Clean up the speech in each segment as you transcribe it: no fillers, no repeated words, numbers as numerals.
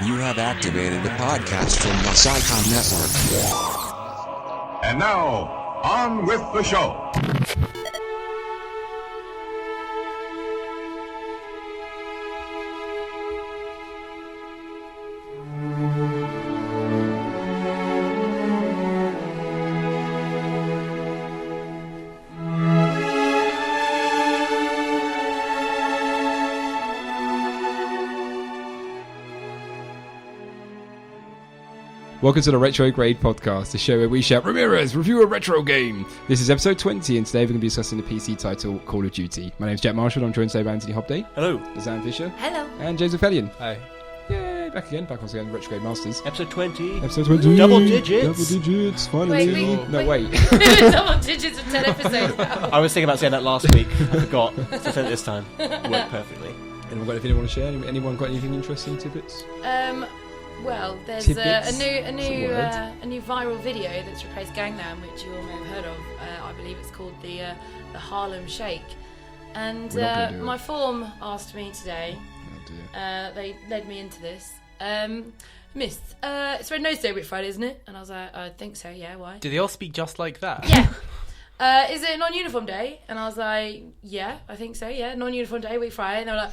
You have activated the podcast from the Psycom Network. And now, on with the show. Welcome to the Retrograde podcast, the show where we shout, Ramirez, review a retro game. This is episode 20, and today we're going to be discussing the PC title Call of Duty. My name's Jack Marshall, I'm joined today by Anthony Hobday. Hello. Zan Fisher. Hello. And James McFellion. Hi. Yay, back once again, Retrograde Masters. Episode 20. Episode 20. Double digits. Double digits, finally. Wait. Double digits of 10 episodes now. I was thinking about saying that last week. I forgot. So I said it this time. It worked perfectly. Anyone got anything you want to share? Anyone got anything interesting, tidbits? Well, there's a new viral video that's replaced Gangnam, which you all may have heard of. I believe it's called the Harlem Shake. And my form asked me today. They led me into this. Miss, it's Red Nose Day, Whit Friday, isn't it? And I was like, I think so. Yeah, why? Do they all speak just like that? Yeah. Is it non-uniform day? And I was like, yeah, I think so. Yeah, non-uniform day, Whit Friday. And they were like,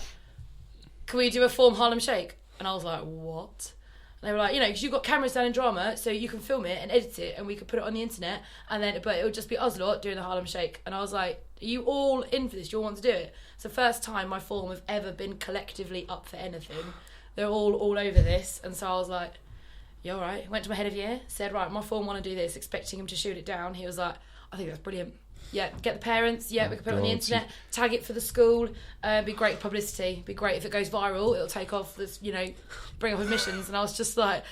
can we do a form Harlem Shake? And I was like, what? They were like, because you've got cameras down in Drama, so you can film it and edit it, and we could put it on the internet, but it would just be us lot doing the Harlem Shake. And I was like, are you all in for this? Do you all want to do it? It's the first time my form have ever been collectively up for anything. They're all over this, and so I was like, yeah, all right. Went to my head of year, said, right, my form want to do this, expecting him to shoot it down. He was like, I think that's brilliant. Yeah, get the parents. Yeah, we can put it on the internet. Tag it for the school. Be great publicity. Be great if it goes viral. It'll take off this, bring up admissions. And I was just like,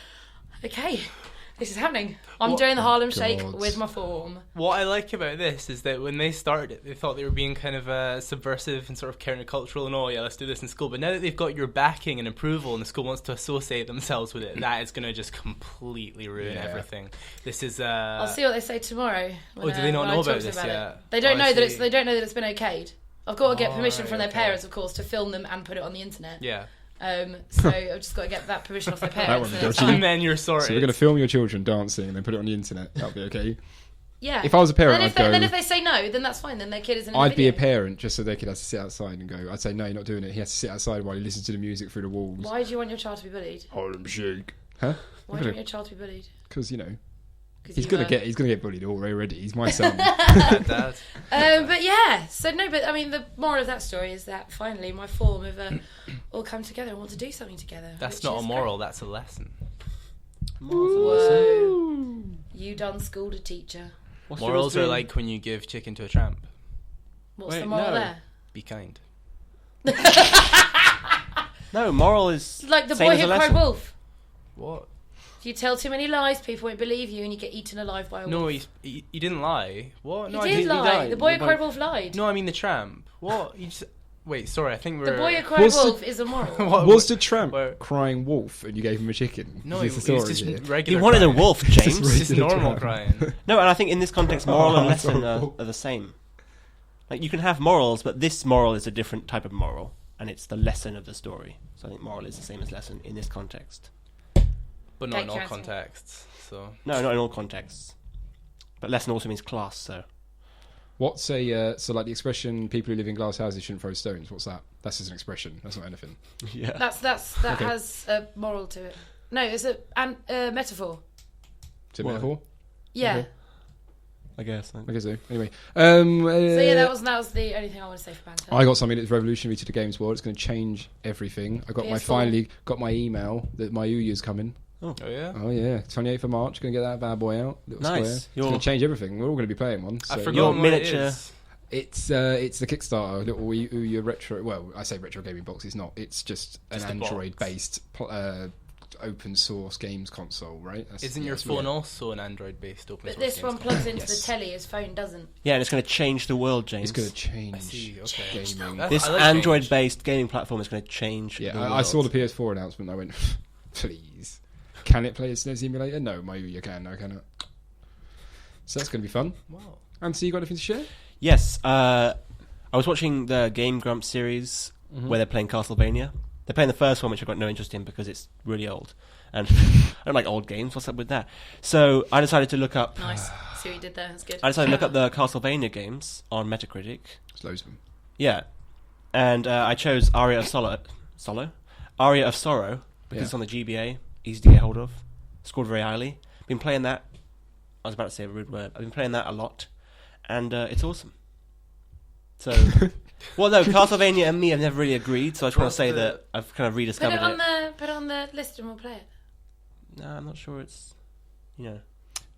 okay, this is happening. I'm doing the Harlem Shake with my form. What I like about this is that when they started it, they thought they were being kind of subversive and sort of countercultural and let's do this in school. But now that they've got your backing and approval and the school wants to associate themselves with it, that is going to just completely ruin everything. This is... I'll see what they say tomorrow. Do they not know about this yet? They don't know that it's been okayed. I've got to get permission from their parents, of course, to film them and put it on the internet. Yeah. So I've just got to get that permission off their parents. And then you're sorted. So we're going to film your children dancing and then put it on the internet. That'll be okay. Yeah. If I was a parent, then if they say no, then that's fine. Then their kid isn't in the I'd video. be a parent just so their kid has to sit outside and go. I'd say, no, you're not doing it. He has to sit outside while he listens to the music through the walls. Why do you want your child to be bullied? Harlem Shake. Huh? Why do you want your child to be bullied? Because, he's gonna get bullied already. He's my son. Dad. But yeah, the moral of that story is that finally my form have all come together and want to do something together. That's not a moral. That's a lesson. Whoa. You done schooled a teacher. Morals are like when you give chicken to a tramp. What's the moral there? Be kind. No, moral is like the boy who cried wolf. What? If you tell too many lies, people won't believe you, and you get eaten alive by a wolf. No, he didn't lie. What? No, he did lie. The boy who cried wolf lied. No, I mean the tramp. What? Wait, sorry. I think we're... The boy who cried wolf is a moral. Was the tramp crying wolf and you gave him a chicken? No, he was just regular. He wanted crying. A wolf, James. It's just normal crying. No, and I think in this context, moral and lesson are the same. Like, you can have morals, but this moral is a different type of moral, and it's the lesson of the story. So I think moral is the same as lesson in this context. But not in all contexts. So no, not in all contexts. But lesson also means class. So what's so like the expression "people who live in glass houses shouldn't throw stones"? What's that? That's just an expression. That's not anything. Yeah. That okay. Has a moral to it. No, it's a metaphor. Is it a metaphor? Yeah. Okay. I guess so. Anyway. So yeah, that was the only thing I want to say for banter. I got something that's revolutionary to the games world. It's going to change everything. I got finally got my email that my Uyu's coming. Oh yeah. Oh yeah. 28th of March. Going to get that bad boy out. Little nice. Square. It's going to change everything. We're all going to be playing one. So. I forgot miniature. It's the Kickstarter little Uyu retro. Well, I say retro gaming box. It's not. It's just an Android-based open source games console, right? Isn't your phone also an Android-based open source? But this one plugs into the telly. His phone doesn't. Yeah, and it's going to change the world, James. It's going to change. I see. Okay. Gaming. This Android-based gaming platform is going to change. Yeah, the world. I saw the PS4 announcement. And I went, please. Can it play a SNES emulator? No, my Uyu can. No, cannot. So that's going to be fun. Wow. Anthony, you got anything to share? Yes. I was watching the Game Grumps series where they're playing Castlevania. They're playing the first one, which I've got no interest in because it's really old. And I don't like old games. What's up with that? So I decided to look up... Nice. See what you did there. That's good. I decided to look up the Castlevania games on Metacritic. There's loads of them. Yeah. And I chose Aria of Aria of Sorrow, because it's on the GBA, easy to get hold of, scored very highly. Been playing that. I was about to say a rude word. I've been playing that a lot, and it's awesome. So, well, no, Castlevania and me have never really agreed, so I just want to say that I've kind of rediscovered it. Put it on the list and we'll play it. No, I'm not sure it's,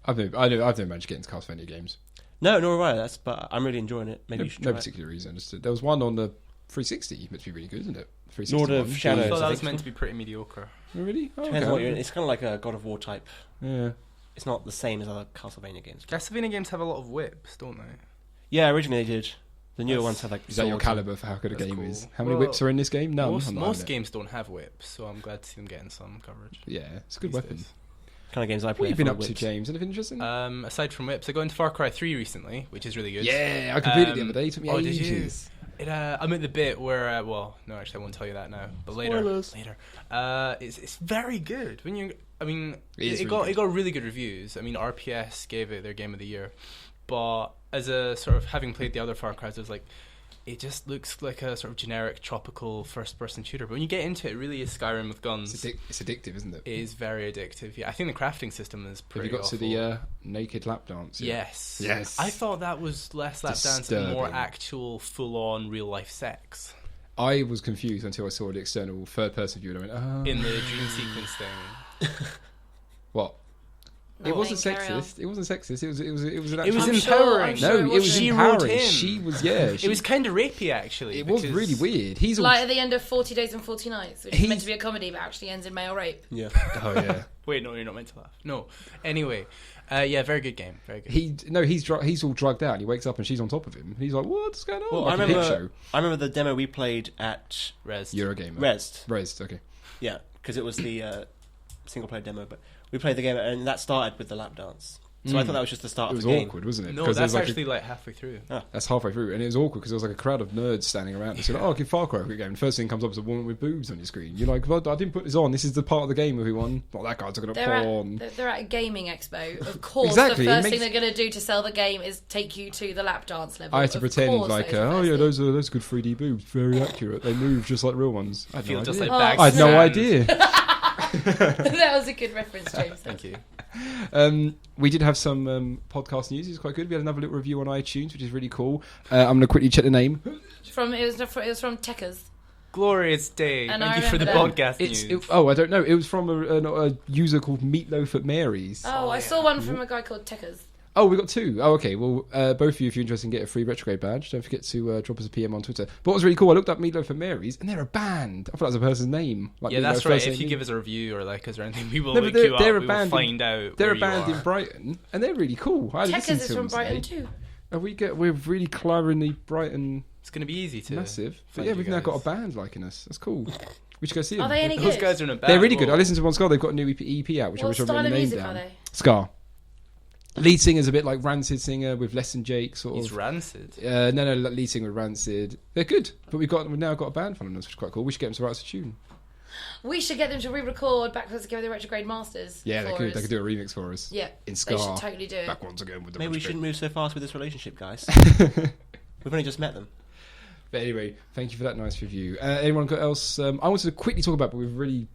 I've never managed to get into Castlevania games. No, nor have I. But I'm really enjoying it. Maybe you should try No particular reason. Just, there was one on the 360, meant to be really good, isn't it? Lord of Shadows. I thought that was meant to be pretty mediocre. Oh, really? Oh, Depends okay. what you're in. It's kind of like a God of War type. Yeah. It's not the same as other Castlevania games. Castlevania games have a lot of whips, don't they? Yeah, originally they did. The newer ones have like... Is that your swords caliber for how good a That's game cool. is? How many Well, whips are in this game? None. I'm not Most having it. games don't have whips, so I'm glad to see them getting some coverage. Yeah, it's a good these weapon. days. kind of games I play. What have you been full up of to, whips. James? Anything interesting? Aside from whips, I got into Far Cry 3 recently, which is really good. Yeah, I completed it the other day. It took me oh, did you? ages. I'm at the bit where, well, no, actually, I won't tell you that now. But later, Spoilers. it's very good. When you, I mean, It got really good reviews. I mean, RPS gave it their game of the year, but as a sort of having played the other Far Cry's, I was like, it just looks like a sort of generic tropical first-person shooter. But when you get into it, it really is Skyrim with guns. It's addictive, isn't it? It is very addictive. Yeah, I think the crafting system is Have pretty. you got awful. to the naked lap dance? Yes. Yes. I thought that was less lap dance and more Disturbing. actual, full-on, real-life sex. I was confused until I saw the external third-person view, and I went, "Oh." In the dream sequence thing. What? No, It wasn't carry on. sexist. It wasn't sexist. It was an It was actual... empowering. I'm sure No, it it was She empowering. wrote him. She was, yeah. It was kind of rapey, actually. It was because- really weird. He's all... Like at the end of 40 Days and 40 Nights, which is He's- meant to be a comedy but actually ends in male rape. Yeah. Oh, yeah. Wait, no, you're not meant to laugh. No. Anyway, yeah, very good game. Very good. He's all drugged out. And he wakes up and she's on top of him. And he's like, "What's going on?" Well, like I a hit remember. show. I remember the demo we played at Res. Eurogamer. Rezzed. Okay. Yeah, because it was the single player demo, but we played the game and that started with the lap dance. So I thought that was just the start It of was the game. awkward, wasn't it? No, Because there that's was actually like halfway through. that's halfway through, and it was awkward because there was like a crowd of nerds standing around. And said, "Oh, give Far Cry a quick game." And the first thing comes up is a woman with boobs on your screen. You're like, "Well, I didn't put this on. This is the part of the game, everyone." Well, that guy's looking at porn. They're at a gaming expo. Of course, Exactly, the it first makes- thing they're going to do to sell the game is take you to the lap dance level. I had to Of pretend course like, those are "Oh the yeah, first those are good 3D boobs, very accurate. They move just like real ones." I had Feel no just idea. like bags Oh, I had of no sand. idea. thing. That was a good reference, James. Thank you. We did have some podcast news. It's quite good. We had another little review on iTunes, which is really cool. I'm going to quickly check the name. It was from Techers. Glorious day. And I Thank you for the remember podcast It's news. I don't know. It was from a user called Meatloaf at Mary's. Oh, I saw one from a guy called Techers. Oh, we got two. Oh, okay. Well, both of you, if you're interested, get a free Retrograde badge. Don't forget to drop us a PM on Twitter. But what was really cool, I looked up Meatloaf at Mary's, and they're a band. I thought that was a person's name. Like Yeah, that's Meatloaf right. first If name you Meat- give us a review or like us or anything, we will No, look but you up. they're a We will band in- find out They're where a band you in are. Brighton, and they're really cool. I listened Techers is to from them Brighton today. too. And we're really clever the Brighton It's going to be easy to massive. But find yeah, you we've now got a guys. band liking us. That's cool. We should go see them. Are they any Those good? guys are in a band. They're really good. Whoa. I listened to One Scar. They've got a new EP out, which I What wish I'd style written of the name music down. are they? Scar. Lead singer's a bit like Rancid singer with Less Than Jake, sort He's of. rancid. No, lead singer with Rancid. They're good, but we've now got a band following us, which is quite cool. We should get them to write us a tune. We should get them to re-record Backwards Together the Retrograde Masters. Yeah, they for could. us. They could do a remix for us. Yeah, in they Scar. should totally do it. Back once again with the Maybe we Retrograde. shouldn't move so fast with this relationship, guys. We've only just met them. But anyway, thank you for that nice review. Anyone got else? I wanted to quickly talk about, but we're really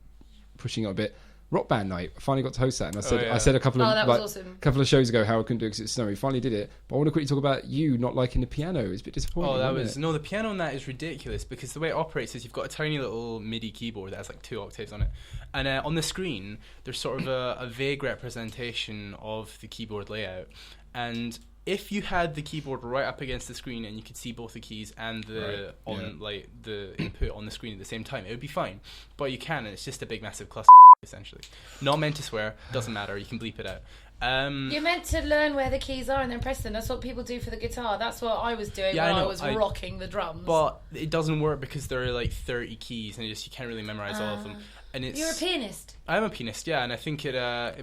pushing it a bit. Rock Band Night. I finally got to host that, and I said a couple of that was awesome. couple of shows ago how I couldn't do it because it's snowy. Finally did it, but I want to quickly talk about you not liking the piano. It's a bit disappointing. Oh, that wasn't was it? no. The piano on that is ridiculous because the way it operates is you've got a tiny little MIDI keyboard that has like 2 octaves on it, and on the screen there's sort of a vague representation of the keyboard layout. And if you had the keyboard right up against the screen and you could see both the keys and the like the input on the screen at the same time, it would be fine. But you can, and it's just a big massive cluster. Essentially, not meant to swear. Doesn't matter. You can bleep it out. You're meant to learn where the keys are and then press them. That's what people do for the guitar. That's what I was doing Yeah, when I I know. was rocking the drums. But it doesn't work because there are like 30 keys and you can't really memorize all of them. And it's You're a pianist. I'm a pianist, yeah, and I think it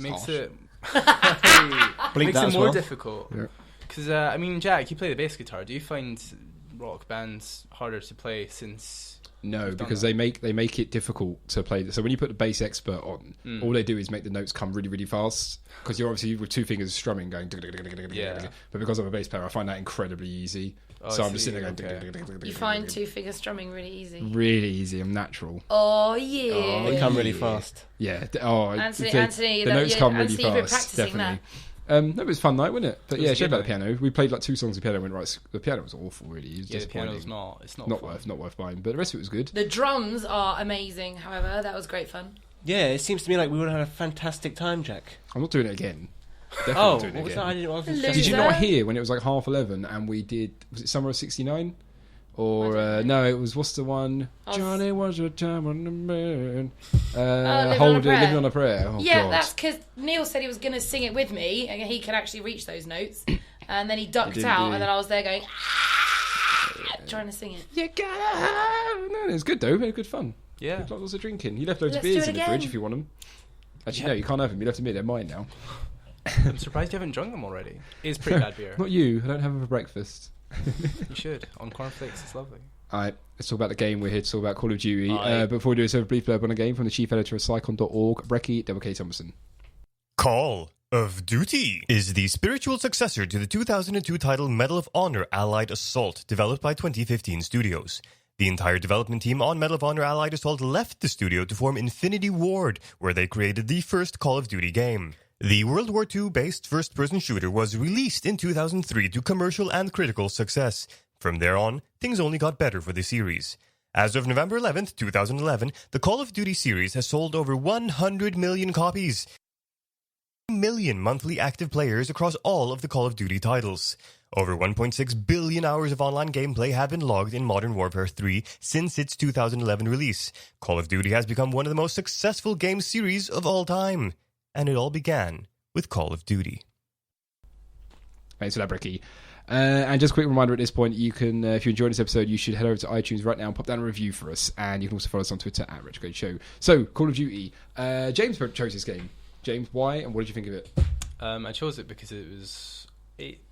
makes harsh. it Bleep makes that it as more well. difficult. Yeah. Because I mean, Jack, you play the bass guitar. Do you find rock bands harder to play since No, because they make it difficult to play. So when you put the bass expert on, all they do is make the notes come really, really fast. Because you're obviously with two fingers strumming, going. Yeah. But because I'm a bass player, I find that incredibly easy. So I'm just sitting there going. You find two-finger strumming really easy. Really easy. I'm natural. Oh yeah. They come really fast. Yeah. Anthony, the notes come really Anthony, you've been fast. practicing Definitely. that. It was a fun night, wasn't it? But It yeah, was showed good, about the piano. We played like 2 songs of piano. And went right. The piano was awful, really. It was Yeah, the disappointing. piano's it's not not fun. worth buying. But the rest of it was good. The drums are amazing. However, that was great fun. Yeah, it seems to me like we would have had a fantastic time, Jack. I'm not doing it again. Definitely Oh, not doing it what was again. that? I wasn't Loser. Did you not hear when it was like 11:30 and we did? Was it Summer of '69? Or no, it was what's the one? Johnny was a time on the moon. Living on a prayer. Oh, yeah, God. that's because Neil said he was going to sing it with me, and he could actually reach those notes. And then he ducked out, and then I was there going, trying to sing it. You gotta. No, it was good though. It was good fun. Yeah. Lots of drinking. You left loads of Let's do beers it in the again. fridge if you want them. Actually, no, you can't have them. You left them in. They're mine now. I'm surprised you haven't drunk them already. It is pretty bad beer. Not you. I don't have them for breakfast. You should. On cornflakes, it's lovely. Alright, let's talk about the game. We're here to talk about Call of Duty. Aye. Before we do so, a brief blurb on the game from the chief editor of Psychon.org, Brecky W.K. Thompson. Call of Duty is the spiritual successor to the 2002 title Medal of Honor Allied Assault, developed by 2015 Studios. The entire development team on Medal of Honor Allied Assault left the studio to form Infinity Ward, where they created the first Call of Duty game. The World War II-based first-person shooter was released in 2003 to commercial and critical success. From there on, things only got better for the series. As of November 11th, 2011, the Call of Duty series has sold over 100 million copies. Million monthly active players across all of the Call of Duty titles. Over 1.6 billion hours of online gameplay have been logged in Modern Warfare 3 since its 2011 release. Call of Duty has become one of the most successful game series of all time. And it all began with Call of Duty. Thanks for that, Brecky. And just a quick reminder at this point, you can, if you enjoyed this episode, you should head over to iTunes right now and pop down a review for us. And you can also follow us on Twitter at Retrograde Show. So, Call of Duty. James chose this game. James, why and what did you think of it? I chose it because it was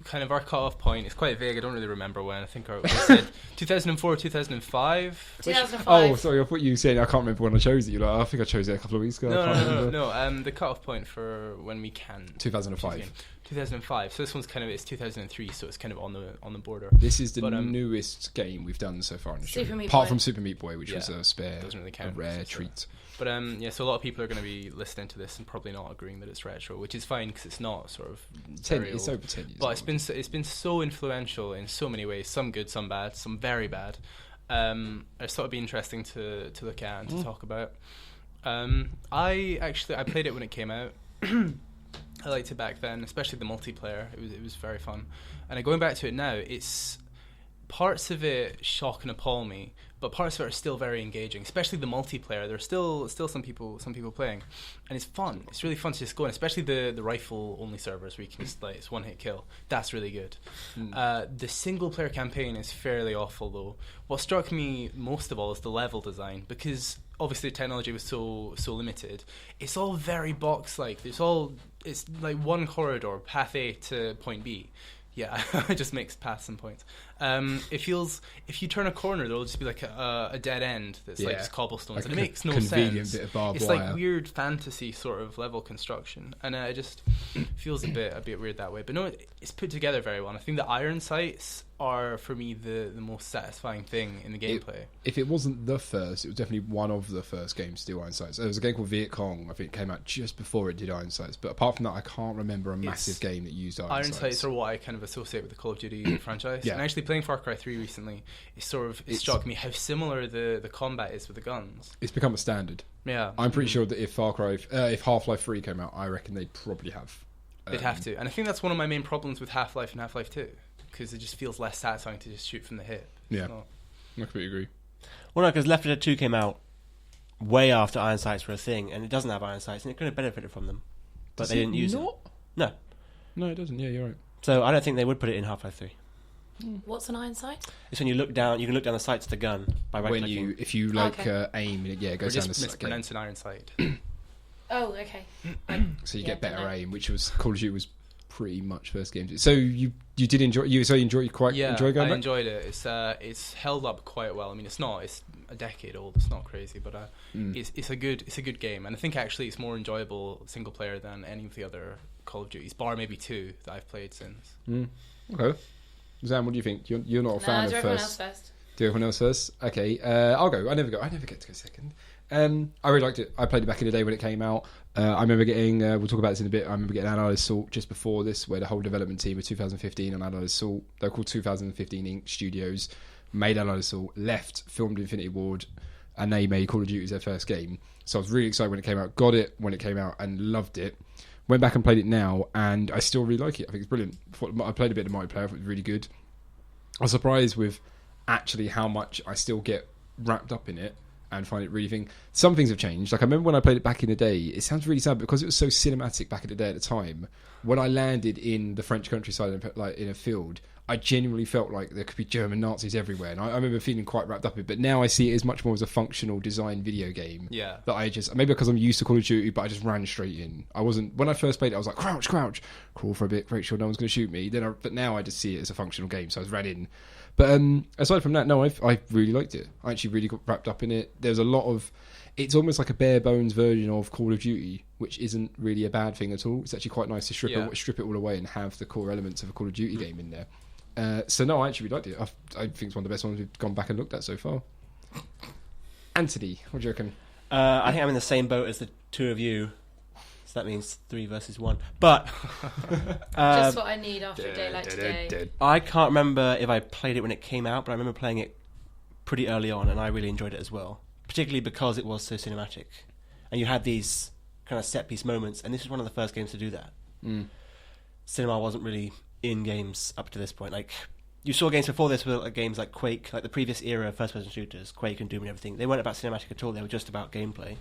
kind of our cut-off point. It's quite vague. I don't really remember when. I think we said 2004, 2005. 2005. Oh, sorry, I thought you were saying I can't remember when I chose it. You're like, I think I chose it a couple of weeks ago. I can't remember. No. The cut-off point for when we can. 2005. 2005. So this one's kind of, it's 2003, so it's kind of on the border. This is the But, newest game we've done so far in the show. Super Meat Apart Boy. from Super Meat Boy, which Yeah, was a spare, doesn't really a count. rare It's, treat. But so a lot of people are going to be listening to this and probably not agreeing that it's retro, which is fine because it's not sort of very It's old. over 10 years But old. it's been so influential in so many ways. Some good, some bad, some very bad. I just thought it'd be interesting to look at and to talk about. I played it when it came out. I liked it back then, especially the multiplayer. It was very fun. And going back to it now, it's parts of it shock and appall me, but parts of it are still very engaging, especially the multiplayer. There's still some people playing, and it's fun. It's really fun to just go in, especially the rifle only servers where you can just it's one hit kill. That's really good. The single player campaign is fairly awful though. What struck me most of all is the level design, because obviously the technology was so limited. It's all very box like. It's like one corridor, path A to point B. Yeah, it just makes paths and points. It feels, if you turn a corner, there'll just be like a dead end that's like just cobblestones, and it makes no convenient sense. bit of barbed It's wire. like weird fantasy sort of level construction, and it just feels a bit weird that way. But no, it's put together very well. And I think the iron sights are for me the most satisfying thing in the gameplay. If it wasn't the first, it was definitely one of the first games to do iron sights. There was a game called Viet Cong, I think it came out just before it did iron sights. But apart from that, I can't remember a massive game that used iron sights. Iron sights are what I kind of associate with the Call of Duty franchise. Yeah. And actually playing Far Cry 3 recently, it struck me how similar the combat is with the guns. It's become a standard. Yeah. I'm pretty sure that if Half-Life 3 came out, I reckon they'd probably have. They'd have to. And I think that's one of my main problems with Half-Life and Half-Life 2, because it just feels less satisfying to just shoot from the hip. Yeah. It's not. I completely agree. Well, no, because Left 4 Dead 2 came out way after iron sights were a thing, and it doesn't have iron sights, and it could have benefited from them. But Does they didn't use not? it. No. No, it doesn't. Yeah, you're right. So I don't think they would put it in Half-Life 3. What's an iron sight? It's when you look down, you can look down the sights of the gun by right-clicking. If you aim, it We're goes just down the mispronouncing iron sight. Oh, okay. so you Yeah, get better dunno. aim, which was Call of Duty was pretty much first game. So you did enjoy. You enjoy going I back? enjoyed it. It's held up quite well. I mean, it's a decade old. It's not crazy, but it's a good game, and I think actually it's more enjoyable single player than any of the other Call of Duties, bar maybe 2 that I've played since. Okay, Zan, what do you think? You're not a fan of do everyone first. else first. Do everyone else first? Okay, I'll go. I never get to go second. I really liked it. I played it back in the day when it came out. I remember getting, we'll talk about this in a bit, I remember getting Allied Assault just before this, where the whole development team of 2015 on Allied Assault, they're called 2015 Inc. Studios, made Allied Assault, left, filmed Infinity Ward, and they made Call of Duty as their first game. So I was really excited when it came out, got it when it came out, and loved it. Went back and played it now, and I still really like it. I think it's brilliant. I played a bit of multiplayer, I thought it was really good. I was surprised with actually how much I still get wrapped up in it and find it really thing. Some things have changed. Like I remember when I played it back in the day, it sounds really sad because it was so cinematic back in the day at the time. When I landed in the French countryside, like in a field, I genuinely felt like there could be German Nazis everywhere, and I remember feeling quite wrapped up in it. But now I see it as much more as a functional design video game. Yeah. That I just, maybe because I'm used to Call of Duty, but I just ran straight in. I wasn't, when I first played it, I was like crouch, crawl for a bit, make sure no one's going to shoot me. But now I just see it as a functional game, so I was ran in. But aside from that, no, I really liked it. I actually really got wrapped up in it. There's a lot of, it's almost like a bare bones version of Call of Duty, which isn't really a bad thing at all. It's actually quite nice to strip it all away and have the core elements of a Call of Duty game in there. So no, I actually really liked it. I think it's one of the best ones we've gone back and looked at so far. Anthony, what do you reckon? I think I'm in the same boat as the two of you. So that means 3 versus 1. But Just what I need after a day like today. I can't remember if I played it when it came out, but I remember playing it pretty early on, and I really enjoyed it as well. Particularly because it was so cinematic, and you had these kind of set piece moments, and this was one of the first games to do that. Cinema wasn't really in games up to this point. Like you saw games before this were like games like Quake, like the previous era of first-person shooters, Quake and Doom and everything. They weren't about cinematic at all. They were just about gameplay.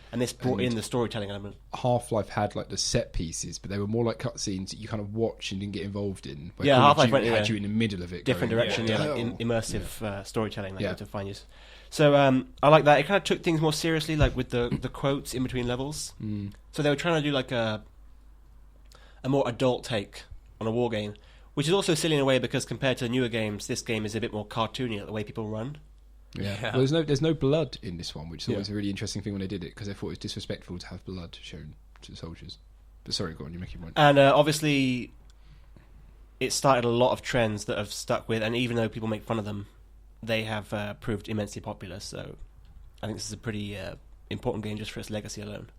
And this brought in the storytelling element. Half-Life had like the set pieces, but they were more like cutscenes that you kind of watched and didn't get involved in. Yeah, Half-Life had you in the middle of it. Different going, direction, like immersive storytelling that you had to find use. So I like that. It kind of took things more seriously, like with the quotes in between levels. So they were trying to do like a more adult take on a war game, which is also silly in a way because compared to newer games, this game is a bit more cartoony, like the way people run. Yeah. Well, there's no blood in this one, which is always a really interesting thing when they did it, because they thought it was disrespectful to have blood shown to the soldiers. But sorry, go on, you're making one. And obviously, it started a lot of trends that have stuck with, and even though people make fun of them, they have proved immensely popular. So I think this is a pretty important game just for its legacy alone.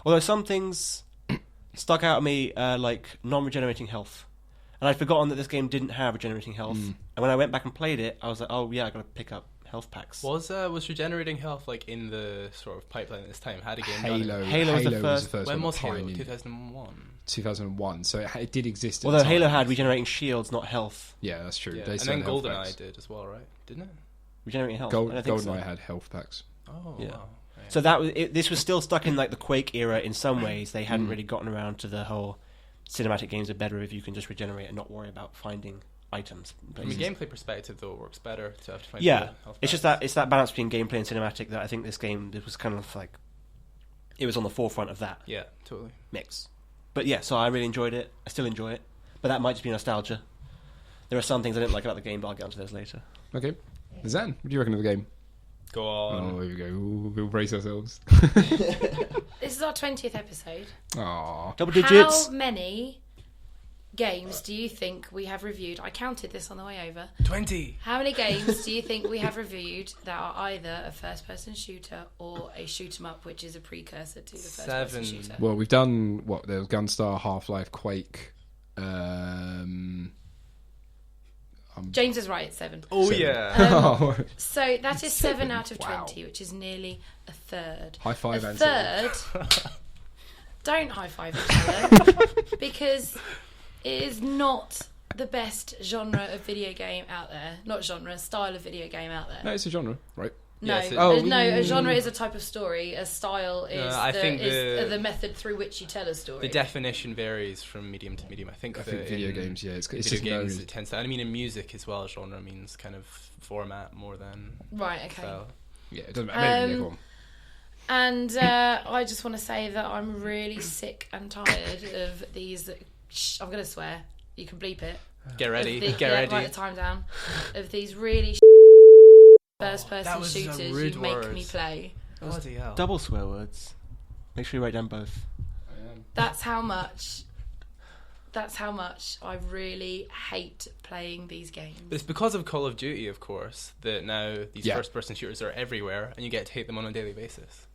Although some things stuck out at me, like non-regenerating health. And I'd forgotten that this game didn't have regenerating health. And when I went back and played it, I was like, oh yeah, I got to pick up health packs. Was regenerating health like in the sort of pipeline at this time? Had a game Halo. done it? Halo was the first. When one was Halo? pioneered. 2001. 2001, so it did exist at Although the time. Halo had regenerating shields, not health. Yeah, that's true. Yeah. They And still then had health GoldenEye packs. did as well, right? Didn't it? Regenerating health. I don't think so. GoldenEye had health packs. Oh, Yeah. wow. Yeah. So that was this was still stuck in like the Quake era in some ways. They hadn't really gotten around to the whole cinematic games are better if you can just regenerate and not worry about finding items. From a gameplay perspective, though, it works better to have to find Yeah, the health it's just packs. that it's that balance between gameplay and cinematic that I think this game was kind of like it was on the forefront of that Yeah, totally. mix. But yeah, so I really enjoyed it. I still enjoy it, but that might just be nostalgia. There are some things I didn't like about the game, but I'll get onto those later. Okay. Zan, what do you reckon of the game? Go on. Oh, here we go. Ooh, we'll brace ourselves. This is our 20th episode. Aww. Double digits. How many games do you think we have reviewed? I counted this on the way over. 20. How many games do you think we have reviewed that are either a first-person shooter or a shoot-'em-up, which is a precursor to the first-person 7. shooter? Well, we've done what? There was Gunstar, Half-Life, Quake. James is right, it's 7. Oh, 7. yeah. So that is 7 out of Wow. 20, which is nearly a third. High five, A Anthony. third. Don't high five each other because it is not the best genre of video game out there. Not genre, style of video game out there. No, it's a genre, right? No, Yes, it- a genre is a type of story. A style is, I think the method through which you tell a story. The definition varies from medium to medium. I think video games, yeah, it's video just games. known- It tends to. I mean, in music as well, genre means kind of format more than Right, okay. style. Yeah, it doesn't matter. Maybe, go on. And I just want to say that I'm really sick and tired of these I'm gonna swear. You can bleep it. Get ready. Write the time down. Of these really first-person was a shooters rude you make word. me play. Bloody hell. Double swear words. Make sure you write down both. That's how much I really hate playing these games. But it's because of Call of Duty, of course, that now these first-person shooters are everywhere, and you get to hate them on a daily basis.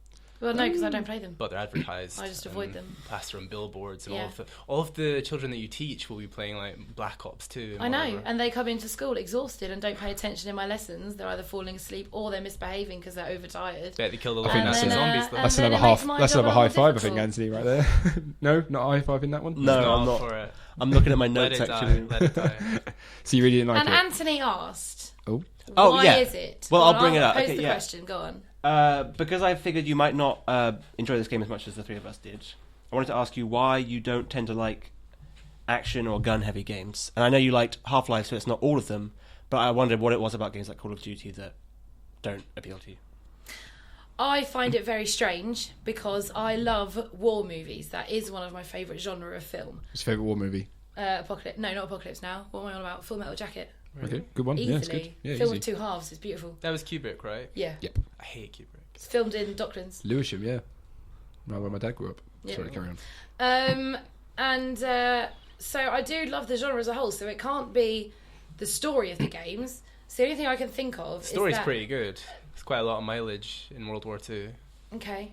Well, no, because I don't play them. But they're advertised. I just avoid them. Plaster on billboards, and Yeah. all of the children that you teach will be playing like Black Ops 2. And I know, whatever. and they come into school exhausted and don't pay attention in my lessons. They're either falling asleep or they're misbehaving because they're overtired. Bet they killed a lot think of that's Nazi it. zombies though. And That's then another it makes half. my That's job another a lot high five, I difficult. think, Anthony, right there. No, not a high five in that one. No, Not I'm not. for it. I'm looking at my Let notes it actually. die. Let it die. So you really didn't like And it? Anthony asked, Oh, Oh, why yeah. is it? Well, I'll bring it up. Pose Okay, the yeah. question, go on. Because I figured you might not enjoy this game as much as the three of us did. I wanted to ask you why you don't tend to like action or gun-heavy games. And I know you liked Half-Life, so it's not all of them. But I wondered what it was about games like Call of Duty that don't appeal to you. I find it very strange because I love war movies. That is one of my favourite genre of film. what's your favourite war movie? Apocalypse. No, not Apocalypse Now. What am I on about? Full Metal Jacket. Okay, good one. Yeah, it's good. Easily. Yeah, Film easy. of two halves. It's beautiful. That was Kubrick, right? Yeah. Yep. I hate Kubrick. It's filmed in Docklands. Lewisham, yeah. Right where my dad grew up. Yeah. Sorry, carry on. So I do love the genre as a whole. So it can't be the story of the games. So the only thing I can think of The story's is that... pretty good. It's quite a lot of mileage in World War II. Okay.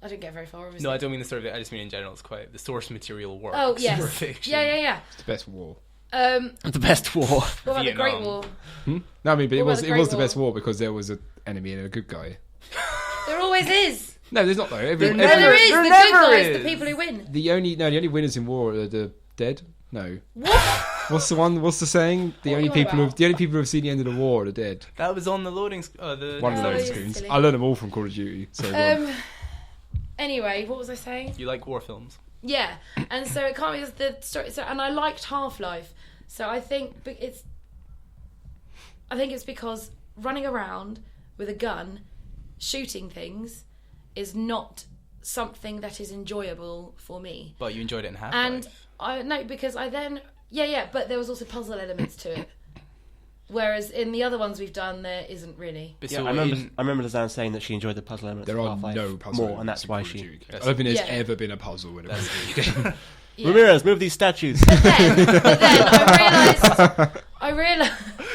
I didn't get very far, obviously. No, I don't mean the story. I just mean in general. It's quite the source material works. Oh, for yes. fiction. Yeah. It's the best war. The best war. What about the Great Vietnam. War? No, I mean, but What about it the was Great the best War? war because there was an enemy and a good guy. There always is. No, there's not though. No, there is. There The good never guys, is. the people who win. The only winners in war are the dead. No. What? What's the saying? The What only are you on about? people who have seen the end of the war are the dead. That was on the loading. The One of the Oh, loading you're screens. silly. I learned them all from Call of Duty. So go on. Anyway, what was I saying? You like war films? Yeah, and so it can't be the story. So, and I liked Half-Life, so I think it's because running around with a gun, shooting things, is not something that is enjoyable for me. But you enjoyed it in Half-Life. And I no, because I then but there was also puzzle elements to it. Whereas in the other ones we've done, there isn't really. But Yeah, so I remember in- Lizanne saying that she enjoyed the puzzle elements There of are Half-Life no puzzle more, and that's why elements in she... Call of Duty. I don't think there's Yeah. ever been a puzzle in a Call That's of Duty game. Yeah. Ramirez, move these statues. But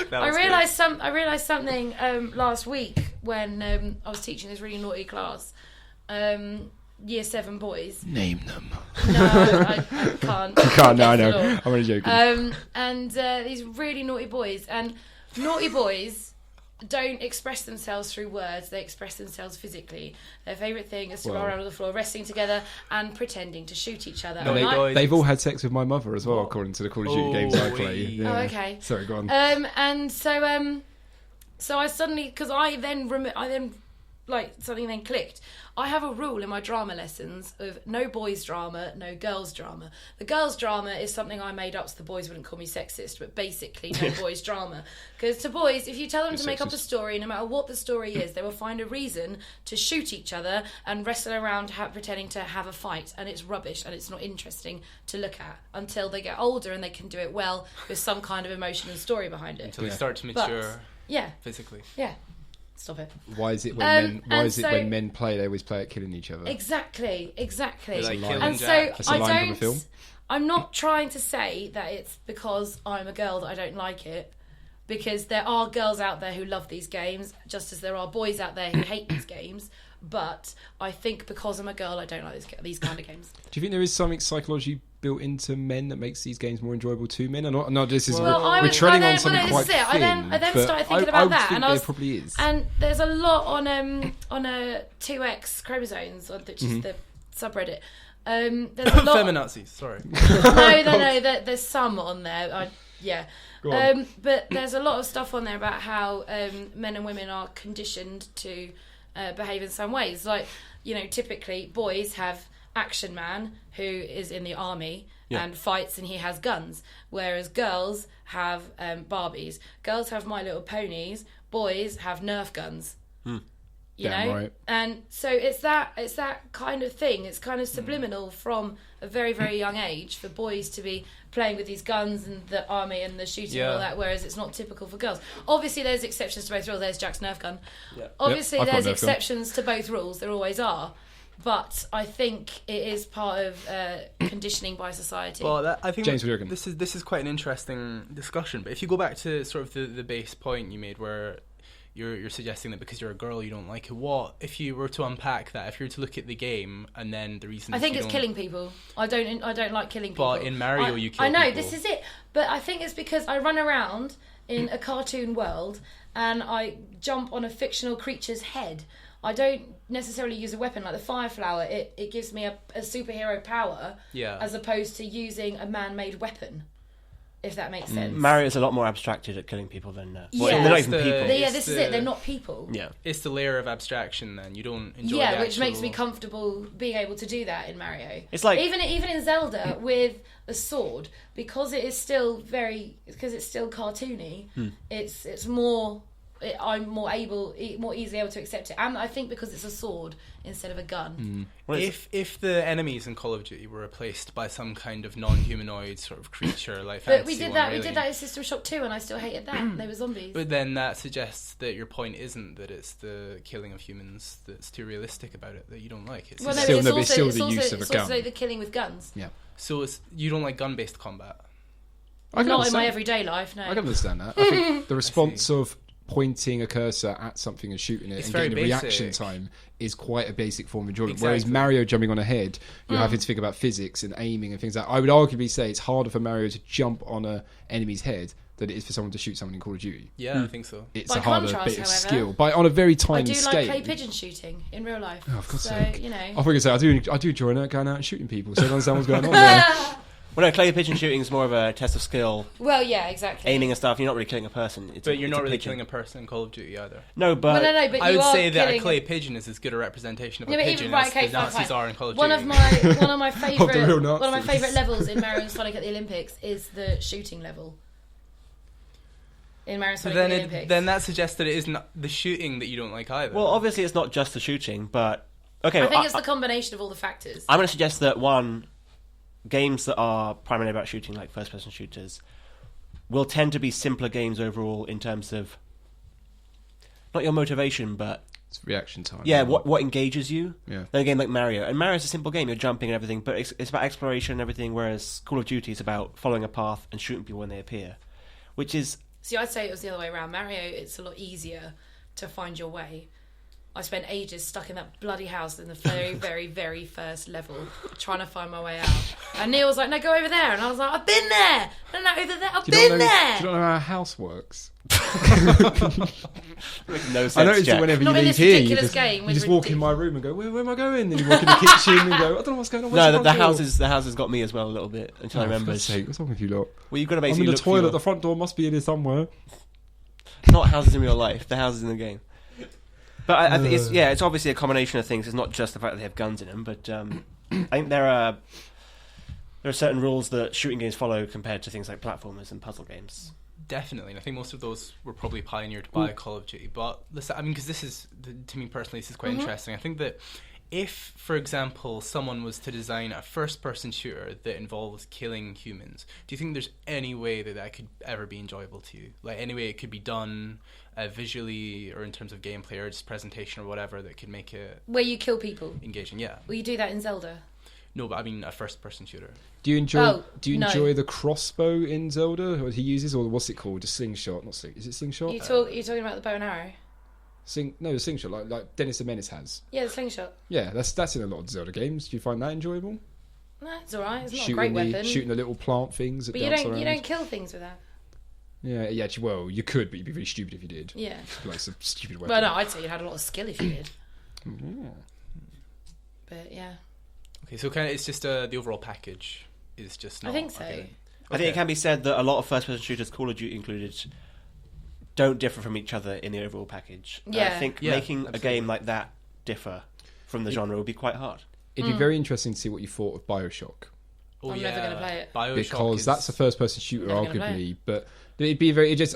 then I realised something last week when I was teaching this really naughty class, year 7 boys. Name them. No, I can't. You can't. No, I Against the know. law. I'm only joking. And these really naughty boys, and naughty boys don't express themselves through words, they express themselves physically. Their favourite thing is to roll Well. around on the floor, resting together and pretending to shoot each other. No, And I- boys. They've all had sex with my mother as well, according to the Call of Duty games I play. Oh, Yeah. Oh, okay. Sorry, go on. And so I suddenly, because I then something then clicked. I have a rule in my drama lessons of no boys drama, no girls drama. The girls drama is something I made up so the boys wouldn't call me sexist, but basically no boys drama. Because to boys, if you tell them to make up a sexist. story, no matter what the story is, they will find a reason to shoot each other and wrestle around pretending to have a fight, and it's rubbish and it's not interesting to look at until they get older and they can do it well with some kind of emotion and story behind it. until they Yeah. start to But- mature Yeah, physically. yeah. Stop it. Why is it when and men play, they always play at killing each other? Exactly. They like line. killing And so Jack. That's a I line from a don't. film. I'm not trying to say that it's because I'm a girl that I don't like it, because there are girls out there who love these games, just as there are boys out there who hate these games. But I think because I'm a girl, I don't like these kind of games. Do you think there is something psychology built into men that makes these games more enjoyable to men? And no, this is we're treading on something quite thin. I then but started thinking I about would that, think and I there was, probably is. and there's a lot on a 2X chromosomes, which is the subreddit. There's a lot. Feminazis, sorry. No. There's some on there. Go on. But there's a lot of stuff on there about how men and women are conditioned to behave in some ways. Like, typically boys have Action Man, who is in the army and fights, and he has guns, whereas girls have Barbies. Girls have My Little Ponies. Boys have Nerf guns. You Damn know, right. and so it's that kind of thing. It's kind of subliminal from a very, very young age for boys to be playing with these guns and the army and the shooting and all that, whereas it's not typical for girls. Obviously, there's exceptions to both rules. There's Jack's Nerf gun. Yeah. Obviously, I've got there's a Nerf gun. exceptions to both rules. There always are. But I think it is part of conditioning by society. Well, I think James, what do you reckon? this is quite an interesting discussion. But if you go back to sort of the base point you made, where you're suggesting that because you're a girl you don't like it, what if you were to unpack that? If you were to look at the game and then the reasons, I think it's killing people. I don't like killing people. But in Mario, you kill I know, people. this is it. But I think it's because I run around in a cartoon world and I jump on a fictional creature's head. I don't necessarily use a weapon like the fire flower. It gives me a superhero power as opposed to using a man-made weapon, if that makes sense. Mario's a lot more abstracted at killing people than... Yeah. they're not even people. This is it. They're not people. Yeah. It's the layer of abstraction then. You don't enjoy the Yeah, which actual... makes me comfortable being able to do that in Mario. It's like... Even in Zelda with a sword, because it is still because it's still cartoony, it's more... I'm more easily able to accept it, and I think because it's a sword instead of a gun. If the enemies in Call of Duty were replaced by some kind of non-humanoid sort of creature like But we Fantasy did 1, that. really. We did that in System Shock 2, and I still hated that. They were zombies. But then that suggests that your point isn't that it's the killing of humans that's too realistic about it, that you don't like it. Well, no, Still- it's no, but also, it's still the use of a it's gun. also the killing with guns. Yeah. So you don't like gun-based combat? I can Not in understand. my everyday life, no. I can understand that. I think the response of pointing a cursor at something and shooting it It's and very getting a reaction basic. time is quite a basic form of enjoyment. Exactly. Whereas Mario jumping on a head, you're having to think about physics and aiming and things like that. I would arguably say it's harder for Mario to jump on an enemy's head than it is for someone to shoot someone in Call of Duty. Yeah, I think so. It's By a harder contrast, bit of however, skill, but on a very I tiny do scale. like clay pigeon shooting in real life. Oh, for God's so, sake. you know. I think I do enjoy going out and shooting people, so I don't understand what's going on there. Well, no, clay pigeon shooting is more of a test of skill. Well, yeah, exactly. Aiming and stuff, you're not really killing a person. But you're not really pigeon. killing a person in Call of Duty either. No, but... Well, no, but I you would are say that a killing... clay pigeon is as good a representation of a Yeah, but pigeon even, right, as okay, the fine, Nazis fine. are in Call of One Duty. of my favourite real one of my Nazis. favourite levels in Mario and Sonic at the Olympics is the shooting level. In Mario and So Sonic then, at the Olympics. then that suggests that it isn't the shooting that you don't like either. Well, obviously it's not just the shooting, but... Okay, I think it's the combination of all the factors. I'm going to suggest that, games that are primarily about shooting, like first-person shooters, will tend to be simpler games overall in terms of... Not your motivation, but... It's reaction time. Yeah, what engages you. Yeah. Than a game like Mario. And Mario's a simple game, you're jumping and everything, but it's about exploration and everything, whereas Call of Duty is about following a path and shooting people when they appear. Which is... See, I'd say it was the other way around. Mario, it's a lot easier to find your way. I spent ages stuck in that bloody house in the very, very, very first level trying to find my way out. And Neil was like, no, go over there. And I was like, I've been there. No, over there. I've been there. Do you not know how a house works? Makes no sense, I noticed Jack. it whenever Not you in leave this here. You ridiculous just, game you with just walk in my room and go, where am I going? Then you walk in the kitchen and go, I don't know what's going on. No, the house has got me as well a little bit until I remember. What's wrong with you lot? Well, you've got to I'm basically in the look for toilet. your- The front door must be in here somewhere. not houses in real life, the houses in the game. But I think it's obviously a combination of things. It's not just the fact that they have guns in them, but I think there are certain rules that shooting games follow compared to things like platformers and puzzle games. Definitely, and I think most of those were probably pioneered by Call of Duty. But listen, I mean, because this is, to me personally, this is quite interesting. I think that if, for example, someone was to design a first-person shooter that involves killing humans, do you think there's any way that could ever be enjoyable to you? Like, any way it could be done visually or in terms of gameplay or just presentation or whatever that could make it Where you kill people. engaging? Yeah. Will you do that in Zelda? No, but I mean a first-person shooter. Do you enjoy? Oh, do you no. enjoy the crossbow in Zelda? Or he uses, or what's it called? A slingshot? Not sling. Is it slingshot? You're talking about the bow and arrow? No, a slingshot like Dennis the Menace has. Yeah, the slingshot. Yeah, that's in a lot of Zelda games. Do you find that enjoyable? No, it's alright. It's not a great weapon. Shooting the little plant things that But you dance don't around. you don't kill things with that. Yeah. Actually, well, you could, but you'd be really stupid if you did. Yeah. Like some stupid weapon. Well, no, I'd say you had a lot of skill if you did. Yeah. But yeah, Okay, so kind of it's just the overall package is just not... I think so. okay. I think it can be said that a lot of first-person shooters, Call of Duty included, don't differ from each other in the overall package. And I Yeah. think Yeah, making absolutely. a game like that differ from the genre would be quite hard. It'd be very interesting to see what you thought of Bioshock. Oh, I'm yeah. never gonna play it. Bioshock Because is... that's a first-person shooter, Never gonna play arguably, but It'd be very. I'm just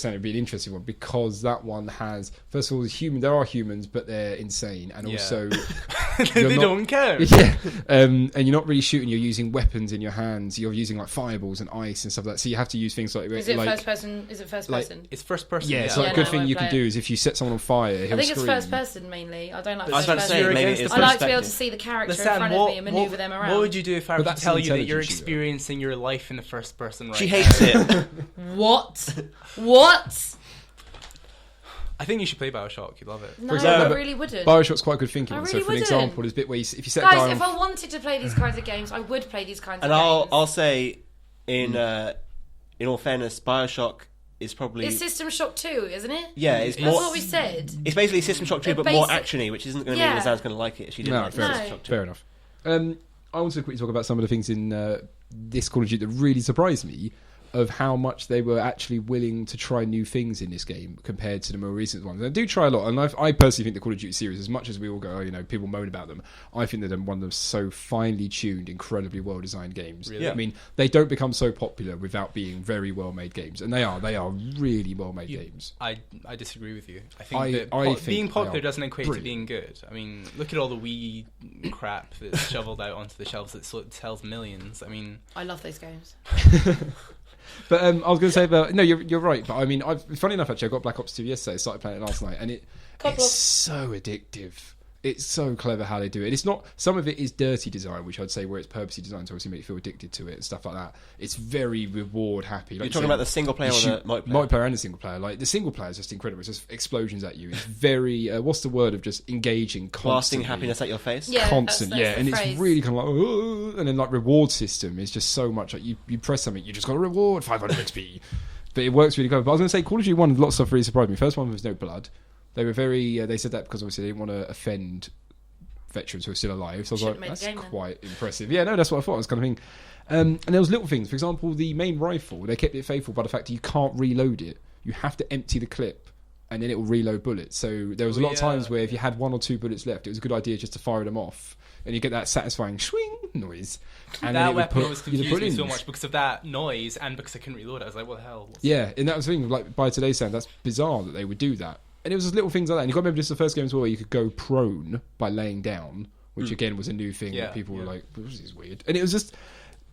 saying it'd be an interesting one because that one has first of all there are humans, but they're insane, and also they don't care. Yeah, and you're not really shooting. You're using weapons in your hands. You're using like fireballs and ice and stuff like that. So you have to use things like. Is it first person? Is it first person? It's first person. Yeah, so a good thing you can do is if you set someone on fire, he'll I think it's scream. first person mainly. I don't like. I was first about to say person. maybe it's I like to be able to see the character in front of me and maneuver them around. What would you do if I were to that's tell an you that you're intelligence shooter. experiencing your life in the first person? Right She now? hates it. What? I think you should play Bioshock. You'd love it. No, example, I really wouldn't. Bioshock's quite good thinking. I So really for an wouldn't. example, there's a bit where if you set a guy Guys, on if I wanted to play these kinds of games, I would play these kinds And of games. I'll say, in all fairness, Bioshock is probably It's System Shock 2, isn't it? yeah. It's That's more. what we said. It's basically System Shock 2, The but more basic- actiony, which isn't going to mean Yeah. Azan's going to like it. She didn't No, like fair System enough. Shock 2. Fair enough. I want to quickly talk about some of the things in this Call of Duty that really surprised me of how much they were actually willing to try new things in this game compared to the more recent ones. They do try a lot, and I personally think the Call of Duty series, as much as we all go, people moan about them, I think that they're one of the so finely tuned, incredibly well designed games. Really? I mean, they don't become so popular without being very well made games, and they are really well made games. I disagree with you. I think I that think being they popular are doesn't equate brilliant. to being good. I mean, look at all the Wii crap that's shoveled out onto the shelves that sells millions. I mean, I love those games. But I was going to say about you're right. But I mean, funny enough, actually, I got Black Ops 2 yesterday. Started playing it last night, and it's so addictive. It's so clever how they do it. It's not. Some of it is dirty design, which I'd say where it's purposely designed to obviously make you feel addicted to it and stuff like that. It's very reward happy. Like You're talking about the single player or the multiplayer? Multiplayer and the single player. Like the single player is just incredible. It's just explosions at you. It's very what's the word of just engaging, Blasting constantly. happiness at your face. Yeah, Constant, that's the and phrase. it's really kind of like, "Oh," and then like reward system is just so much like you press something, you just got a reward 500 XP, but it works really good. But I was going to say, Call of Duty 1, lots of stuff really surprised me. First one was no blood. They were very. They said that because obviously they didn't want to offend veterans who are still alive. So I was Shouldn't like, make the that's game, then. quite impressive. Yeah, no, that's what I thought. I was kind of thing. And there was little things. For example, the main rifle, they kept it faithful by the fact that you can't reload it. You have to empty the clip, and then it will reload bullets. So there was a lot of times where if you had 1 or 2 bullets left, it was a good idea just to fire them off, and you get that satisfying swing noise. And then that it would weapon put always you to confused put me in. so much because of that noise and because I couldn't reload it. I was like, what the hell? Yeah, and that was the thing. Like by today's standards, that's bizarre that they would do that. And it was just little things like that. And you got to remember, this is the first game as well where you could go prone by laying down, which again was a new thing that people were like, "This is weird." And it was just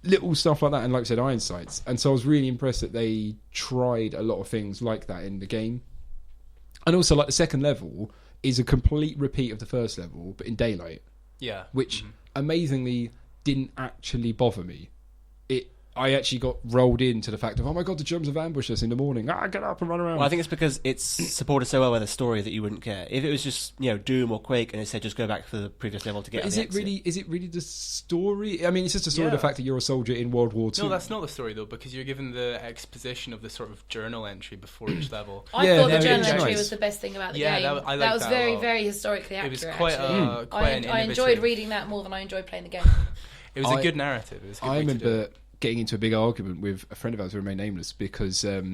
little stuff like that, and like I said, iron sights. And so I was really impressed that they tried a lot of things like that in the game. And also, like the second level is a complete repeat of the first level, but in daylight, Yeah. which amazingly didn't actually bother me. I actually got rolled into the fact of, oh my god, the Germans have ambushed us in the morning. Get up and run around. Well, I think it's because it's supported so well by the story that you wouldn't care. If it was just Doom or Quake and it said just go back to the previous level to get. Is it really the story? I mean, it's just a story of the fact that you're a soldier in World War II. No, that's not the story though, because you're given the exposition of the sort of journal entry before each level. I Yeah, thought the no, journal it's entry nice. was the best thing about the Yeah, game. that- I liked that was that a very, lot. very historically accurate. It was quite actually. quite an I enjoyed innovative- reading that more than I enjoyed playing the game. It was a good narrative. It was a good I way to do remember it. getting into a big argument with a friend of ours who remained nameless because I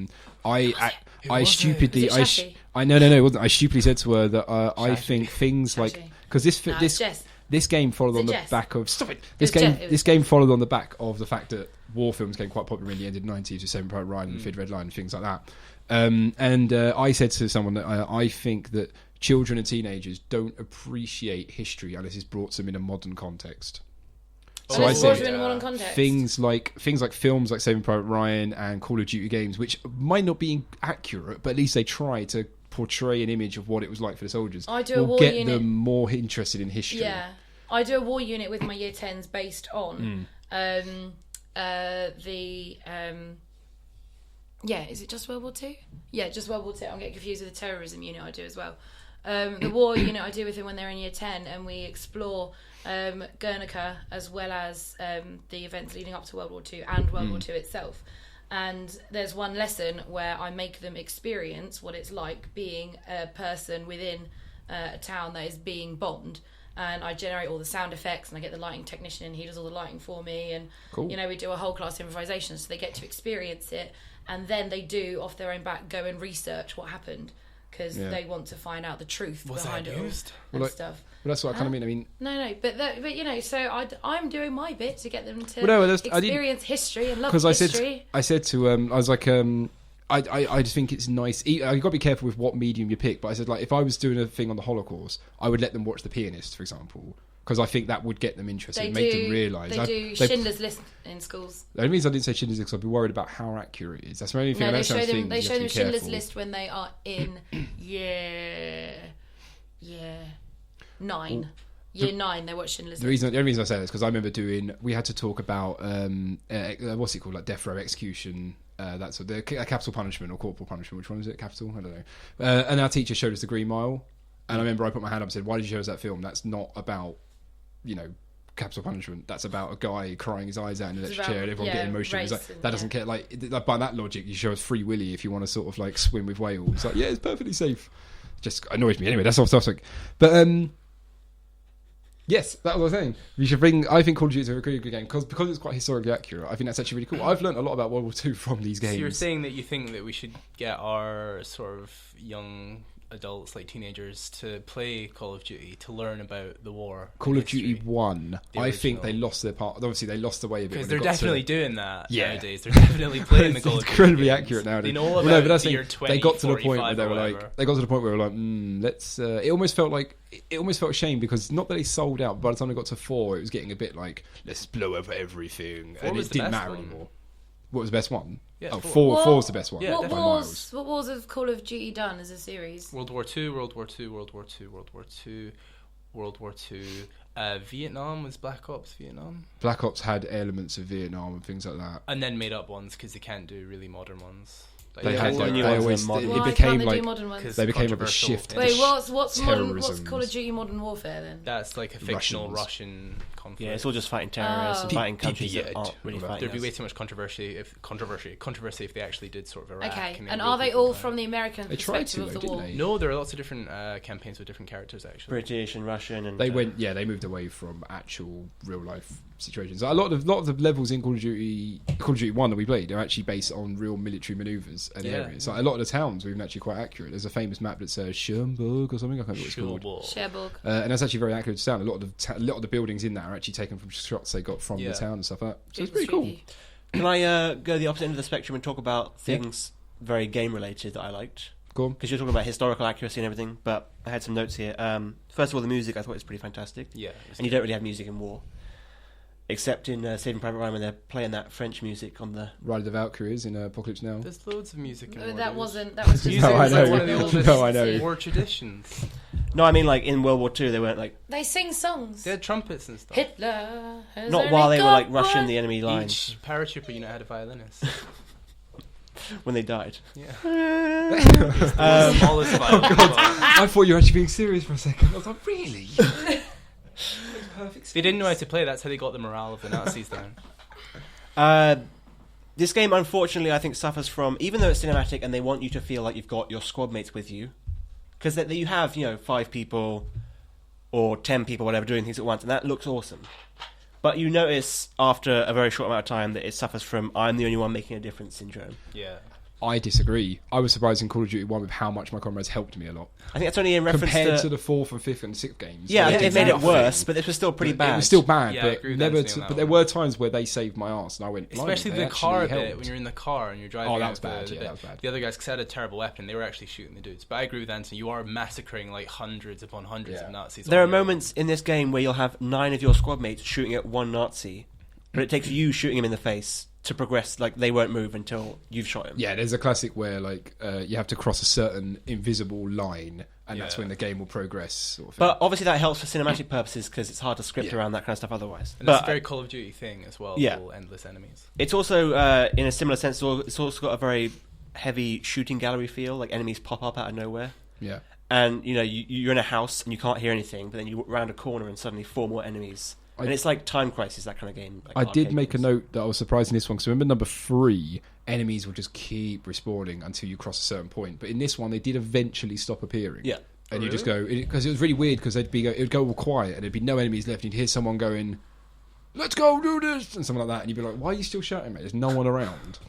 was stupidly it Shashi? no it wasn't. I stupidly said to her that I think things Shashi. like because it's Jess. this game followed on the Jess? back of stop it. was This game Jeff, it was this game followed on the back of the fact that war films became quite popular in the end of the 90s with Saving Private Ryan and Fid Red Line and things like that. I said to someone that I think that children and teenagers don't appreciate history unless it's brought to them in a modern context. So I Watch said in a modern context. things like films like Saving Private Ryan and Call of Duty games, which might not be accurate, but at least they try to portray an image of what it was like for the soldiers. I do a will war get unit. them more interested in history. Yeah, I do a war unit with my year 10s based on is it just World War II? Yeah, just World War II. I'm getting confused with the terrorism unit I do as well. The war unit I do with them when they're in year 10, and we explore Guernica as well as the events leading up to World War II and World War II itself. And there's one lesson where I make them experience what it's like being a person within a town that is being bombed. And I generate all the sound effects, and I get the lighting technician in, he does all the lighting for me, and Cool. we do a whole class improvisation, so they get to experience it, and then they do off their own back go and research what happened, because they want to find out the truth behind it all and stuff. Well, that's what I kind of mean. I mean, No, but so I'm doing my bit to get them to Well, no, I didn't- experience history and love because history. I said to I was like I just think it's nice. You've got to be careful with what medium you pick. But I said, like, if I was doing a thing on the Holocaust, I would let them watch The Pianist, for example, because I think that would get them interested and make them realise. They do Schindler's List in schools. The only reason I didn't say Schindler's List because I'd be worried about how accurate it is. That's the only thing. No, I they show them Schindler's careful. List when they are in nine. Year 9, they watch Schindler's List. The only reason I say that is because I remember we had to talk about what's it called, like death row execution. That's the capital punishment or corporal punishment. Which one is it? Capital? I don't know. And our teacher showed us The Green Mile, and I remember I put my hand up and said, "Why did you show us that film? That's not about, capital punishment. That's about a guy crying his eyes out in an electric chair and everyone getting emotional." That doesn't care. Like by that logic, you show us Free Willy if you want to sort of like swim with whales. Like, yeah, it's perfectly safe. Just annoys me anyway. That's all stuff. But yes, that was what I was saying. We should bring. I think Call of Duty is a really good game because it's quite historically accurate. I think that's actually really cool. I've learned a lot about World War II from these games. So you're saying that you think that we should get our sort of young adults, like teenagers, to play Call of Duty to learn about the war. Call of Duty 1, I think they lost their part. Obviously, they lost the way a bit because they're definitely doing that nowadays. They're They're definitely playing the Call of Duty. Incredibly accurate nowadays. They know all about that's year 20, they got to the point where they were whatever. like, they got to the point where they were like, let's. It almost felt a shame because not that they sold out. But by the time they got to 4, it was getting a bit like, let's blow up everything, and it didn't matter anymore. What was the best one? Yeah, 4 was the best one. Yeah, what wars have Call of Duty done as a series? World War II, World War II, World War II, World War II, World War II. Vietnam was Black Ops Vietnam. Black Ops had elements of Vietnam and things like that, and then made up ones because they can't do really modern ones. Like, they had new they ones always are modern. it Why became can't they like do modern ones? they became like a shift. Wait, what's Call terrorisms. of Duty Modern Warfare then? That's like a fictional Russian conflict. Yeah, it's all just fighting terrorists and fighting countries that aren't really fighting. There'd be way too much controversy if they actually did sort of Iraq. Okay, and are they all from the American perspective of the war? No, there are lots of different campaigns with different characters actually. British and Russian, and they they moved away from actual real life situations. A lot of the levels in Call of Duty 1 that we played are actually based on real military manoeuvres and areas. Like a lot of the towns are even actually quite accurate. There's a famous map that says Schönberg or something. I can't remember what it's called. Cherbourg. And that's actually very accurate to sound. A lot of the buildings in that are actually taken from shots they got from the town and stuff like that. So it's pretty cool. Can I go the opposite end of the spectrum and talk about things very game related that I liked? Go on. Because you're talking about historical accuracy and everything, but I had some notes here. First of all, the music I thought was pretty fantastic. Yeah, and you don't really have music in war, except in Saving Private Ryan when they're playing that French music on the Ride of the Valkyries in Apocalypse Now. There's loads of music in war. That was just music. No, I know. One of the oldest No, I know. war traditions. No, I mean like in World War II they weren't like they sing songs. They had trumpets and stuff. Hitler has not only while they were like got rushing one. the enemy lines Each paratrooper unit had a violinist. when they died. Yeah. Um, Smallest violin. I thought you were actually being serious for a second. I was like, really? They didn't know how to play. That's how they got the morale of the Nazis down. This game, unfortunately, I think suffers from, even though it's cinematic and they want you to feel like you've got your squad mates with you, because you have 5 people or 10 people, whatever, doing things at once, and that looks awesome. But you notice after a very short amount of time that it suffers from I'm the only one making a difference syndrome. Yeah. I disagree. I was surprised in Call of Duty 1 with how much my comrades helped me a lot. I think that's only in reference compared to the 4th and 5th and 6th games. Yeah, I think they've made it nothing. worse, but this was still pretty bad. It was still bad, Yeah, I but agree with never. Anthony on that But there one. were times where they saved my ass, and I went. Especially "Blimey, the they car actually bit, helped." when you're in the car and you're driving. Oh, that out was bad. the Yeah, bit. that was bad. The other guys had a terrible weapon. They were actually shooting the dudes. But I agree with Anthony. You are massacring like hundreds upon hundreds of Nazis. There are moments in this game where you'll have 9 of your squad mates shooting at one Nazi, but it takes you shooting him in the face to progress. Like they won't move until you've shot him. Yeah, there's a classic where like you have to cross a certain invisible line, and that's when the game will progress. Sort of thing. But obviously that helps for cinematic purposes because it's hard to script around that kind of stuff otherwise. And but that's a very Call of Duty thing as well. Yeah. All endless enemies. it's also, in a similar sense, it's also got a very heavy shooting gallery feel. Like enemies pop up out of nowhere. yeah. And you're in a house and you can't hear anything, but then you round a corner and suddenly 4 more enemies. And it's like Time Crisis, that kind of game. Like I did arcade make games. a note that I was surprised in this one because remember number 3, enemies will just keep respawning until you cross a certain point. But in this one, they did eventually stop appearing. Yeah. And you just go because it was really weird because it would go all quiet and there'd be no enemies left. And you'd hear someone going, "Let's go do this," and something like that. And you'd be like, "Why are you still shouting, mate? There's no one around."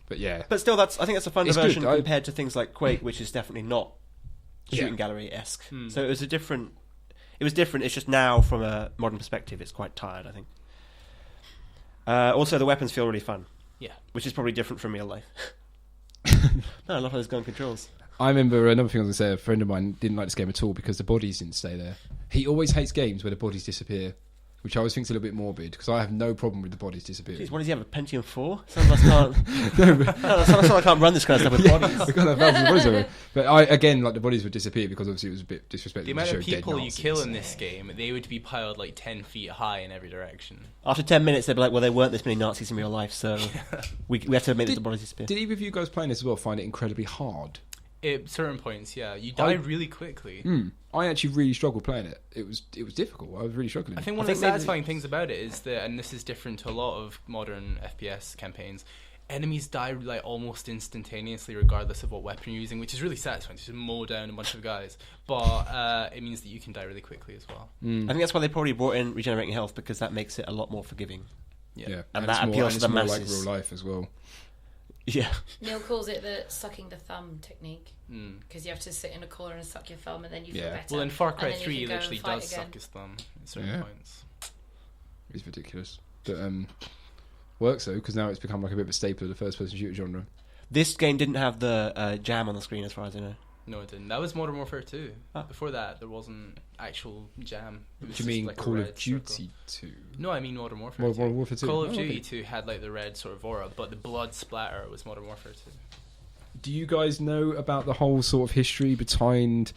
But yeah, But still, I think that's a fun It's diversion good. compared to things like Quake, which is definitely not shooting gallery-esque. So it was different. It's just now, from a modern perspective, it's quite tired, I think. Also, the weapons feel really fun. Yeah. Which is probably different from real life. No, I love those gun controls. I remember another thing I was going to say. A friend of mine didn't like this game at all because the bodies didn't stay there. He always hates games where the bodies disappear, which I always think is a little bit morbid because I have no problem with the bodies disappearing. Jeez, what does he have, a Pentium 4? Some of us can't... some of us can't run this kind of stuff with bodies. We can't have thousands of bodies everywhere. But again, like the bodies would disappear because obviously it was a bit disrespectful. The amount to of show dead people you Nazis. kill in this game, they would be piled like 10 feet high in every direction. After 10 minutes, they'd be like, well, there weren't this many Nazis in real life, so we have to admit that the bodies disappear. Did either of you guys playing this as well find it incredibly hard? At certain points, yeah. You die really quickly. I actually really struggled playing it. It was difficult. I was really struggling. I think one of the satisfying things about it is that, and this is different to a lot of modern FPS campaigns, enemies die like almost instantaneously regardless of what weapon you're using, which is really satisfying. Just mow down a bunch of guys. But it means that you can die really quickly as well. I think that's why they probably brought in regenerating health, because that makes it a lot more forgiving. Yeah. And that appeals to the more masses. like real life as well. Yeah. Neil calls it the sucking the thumb technique because you have to sit in a corner and suck your thumb and then you feel better. Well, in Far Cry and then 3, you he can go literally and fight does again. suck his thumb at certain points. It's ridiculous. But works though, because now it's become like a bit of a staple of the first-person shooter genre. This game didn't have the jam on the screen, as far as I know. No, it didn't. That was Modern Warfare 2. Ah. Before that, there wasn't actual jam. It was Do you mean like a Call red of Duty 2? No, I mean Modern Warfare 2. Modern Warfare 2. Call of Oh, Duty okay. 2 had like the red sort of aura, but the blood splatter was Modern Warfare 2. Do you guys know about the whole sort of history behind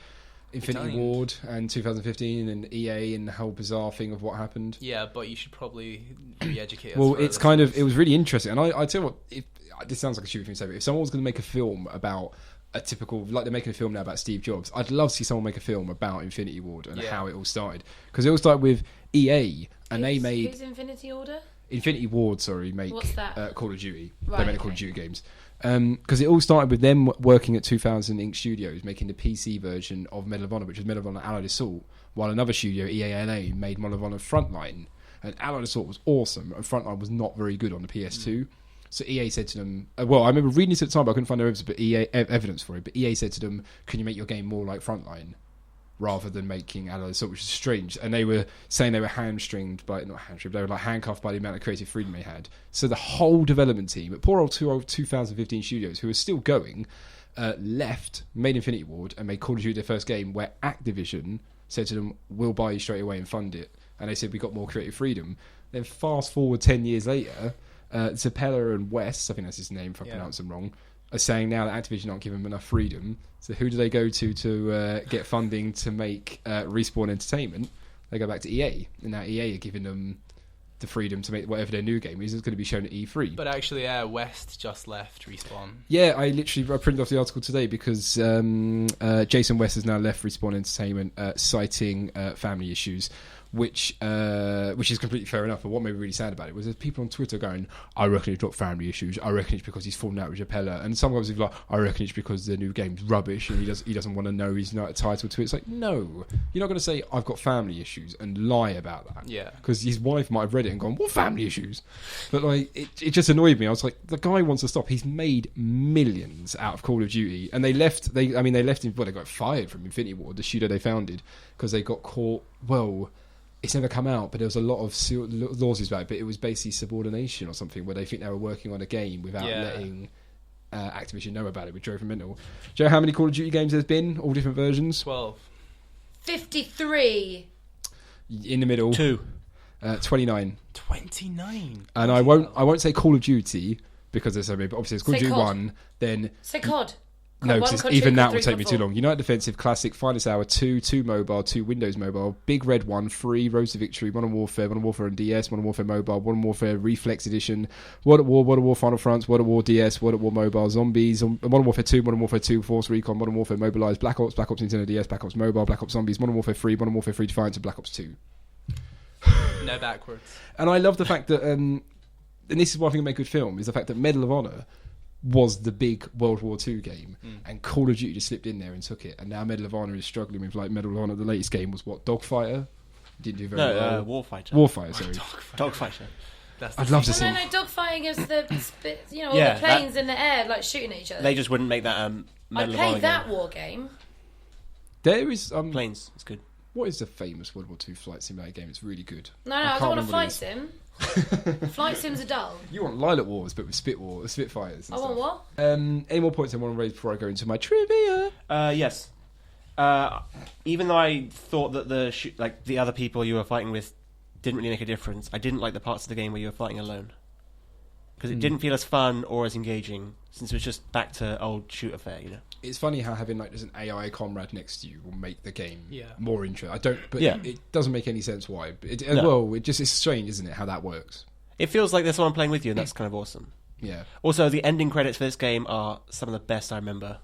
Infinity Behind? Ward and 2015 and EA and the whole bizarre thing of what happened? Yeah, but you should probably re-educate us. Well, for it's our kind of, listeners. it was really interesting. And I tell you what, this sounds like a stupid thing to say, but if someone was going to make a film about a typical, like they're making a film now about Steve Jobs, I'd love to see someone make a film about Infinity Ward and how it all started. Because it all started with EA, and they made... Who's Infinity Order? Infinity Ward, make What's that? Call of Duty. Right, They made okay. Call of Duty games. Because it all started with them working at 2000 Inc. Studios, making the PC version of Medal of Honor, which was Medal of Honor Allied Assault, while another studio, EANA, made Medal of Honor Frontline. And Allied Assault was awesome, and Frontline was not very good on the PS2. So EA said to them, well, I remember reading this at the time, but I couldn't find no evidence for it, but EA said to them, can you make your game more like Frontline? Rather than making Allied Assault, which is strange. And they were saying they were not hamstringed, they were like handcuffed by the amount of creative freedom they had. So the whole development team at poor old 2015 Studios, who are still going, left, made Infinity Ward, and made Call of Duty their first game, where Activision said to them, we'll buy you straight away and fund it. And they said, we got more creative freedom. Then fast forward 10 years later, Zappella and West, I think that's his name if I pronounce them wrong, are saying now that Activision aren't giving them enough freedom. So who do they go to get funding to make Respawn Entertainment? They go back to EA, and now EA are giving them the freedom to make whatever their new game is. It's going to be shown at E3. But actually, West just left Respawn. Yeah, I printed off the article today because Jason West has now left Respawn Entertainment, citing family issues. Which is completely fair enough. But what made me really sad about it was there's people on Twitter going, I reckon it's not family issues. I reckon it's because he's fallen out with Japella. And some guys are like, I reckon it's because the new game's rubbish and he doesn't want to know he's not entitled to it. It's like, no, you're not going to say I've got family issues and lie about that. Yeah. Because his wife might have read it and gone, what family issues? But like, it just annoyed me. I was like, the guy wants to stop. He's made millions out of Call of Duty, and they left. They got fired from Infinity Ward, the studio they founded, because they got caught. Well, it's never come out, but there was a lot of lawsuits about it, but it was basically subordination or something, where they think they were working on a game without letting Activision know about it, which drove them mental. Do you know how many Call of Duty games there's been? All different versions? 12. 53. In the middle. 2. 29. 29. And I won't say Call of Duty, because there's so many, but obviously it's Call of Say Duty COD. 1, then... Say COD. No, COD 1, because COD even 2, that COD will 3, take me COD too 4. long. United Defensive, Classic, Finest Hour, 2 mobile, 2 Windows mobile, Big Red 1, 3, Road to Victory, Modern Warfare on DS, Modern Warfare Mobile, Modern Warfare Reflex Edition, World at War Final Fronts, World at War DS, World at War Mobile, Zombies, Modern Warfare 2, Force Recon, Modern Warfare Mobilized, Black Ops Nintendo DS, Black Ops Mobile, Black Ops Zombies, Modern Warfare 3 Defiance, and Black Ops 2. No backwards. And I love the fact that, and this is why I think it made a good film, is the fact that Medal of Honor was the big World War II game, and Call of Duty just slipped in there and took it, and now Medal of Honor is struggling with, like, Medal of Honor, the latest game was what, Dogfighter? Didn't do very well. Warfighter. Warfighter, sorry. Dogfighter. That's I'd love to see. No, dogfighting is the all Yeah, the planes in the air, like shooting at each other. They just wouldn't make that I'd Medal of play Honor that game. war game. There is Planes, it's good. what is the famous World War II flight simulator game? It's really good. No, I I can't don't want to remember what it fight is. sim. Flight sims are dull. You want Lilac Wars, but with Spitfires. And I want stuff. what? Any more points I want to raise before I go into my trivia? Yes. Even though I thought that the other people you were fighting with didn't really make a difference, I didn't like the parts of the game where you were fighting alone. Because it didn't feel as fun or as engaging, since it was just back to old shooter fare, you know. It's funny how having like just an AI comrade next to you will make the game Yeah. more interesting. I don't, but Yeah. it doesn't make any sense why. But No. Well, it just is strange, isn't it? How that works. It feels like there's someone playing with you, and that's kind of awesome. Yeah, Also, the ending credits for this game are some of the best I remember.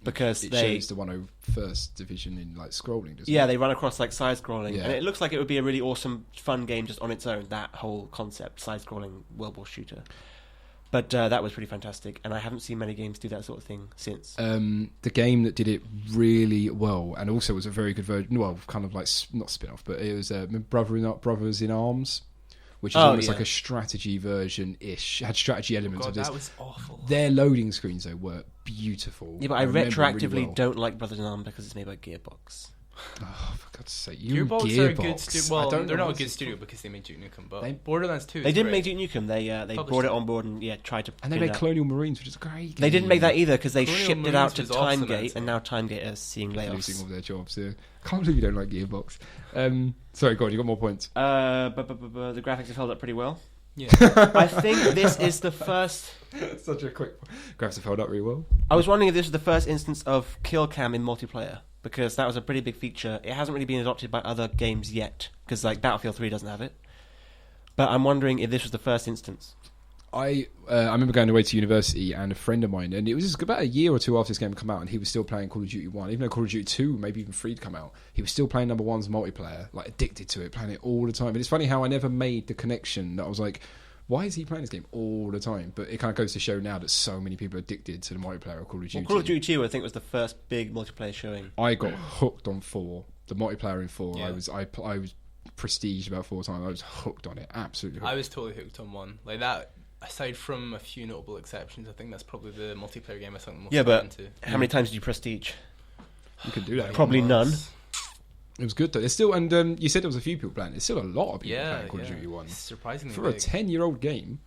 Because it they... shows the 101st Division in like scrolling. Doesn't Yeah, it? they run across like side-scrolling, Yeah. and it looks like it would be a really awesome, fun game just on its own. That whole concept, side-scrolling World War shooter. But that was pretty fantastic, and I haven't seen many games do that sort of thing since. The game that did it really well, and also was a very good version. Well, kind of like not spin-off, but it was Brothers in Arms, which is almost like a strategy version-ish. Had strategy elements God, of this. that was awful. Their loading screens though were beautiful. Yeah, but I remember them retroactively really well. don't like Brothers in Arms because it's made by Gearbox. Oh, for God's sake! You Gearbox, Gearbox are a good studio. Well, they're know not a what's good it studio called. because they made Duke Nukem, but They- Borderlands 2 They is didn't great. make Duke Nukem. They Published brought it it. on board and tried to. And they pin made it up. Colonial Marines, which is a great game. They didn't make that either because they Colonial shipped it Marines out to was awesome, Timegate, that's and now Timegate is seeing Losing layoffs. all their jobs. Yeah. Can't believe you don't like Gearbox. Sorry, God, you got more points. The graphics have held up pretty well. Yeah. I think this is the first. Such a quick. Graphics have held up really well. I was wondering if this was the first instance of kill cam in multiplayer, because that was a pretty big feature. It hasn't really been adopted by other games yet, because like Battlefield 3 doesn't have it. But I'm wondering if this was the first instance. I remember going away to university and a friend of mine, and it was just about a year or two after this game had come out, and he was still playing Call of Duty 1, even though Call of Duty 2, maybe even 3 had come out. He was still playing number 1's multiplayer, like addicted to it, playing it all the time. And it's funny how I never made the connection that I was like, why is he playing this game all the time? But it kind of goes to show now that so many people are addicted to the multiplayer of Call of Duty. Well, Call of Duty 2, I think, was the first big multiplayer showing. I got hooked on 4, the multiplayer in 4. Yeah. I was prestiged about 4 times. I was hooked on it, absolutely hooked. I was totally hooked on 1. Like that, aside from a few notable exceptions, I think that's probably the multiplayer game I sunk the most time into. How many times did you prestige? You can do that. Probably none. It was good though. There's still, and you said there was a few people playing. There's still a lot of people Yeah, playing Call of Duty 1 It's surprisingly for a big. 10-year-old game.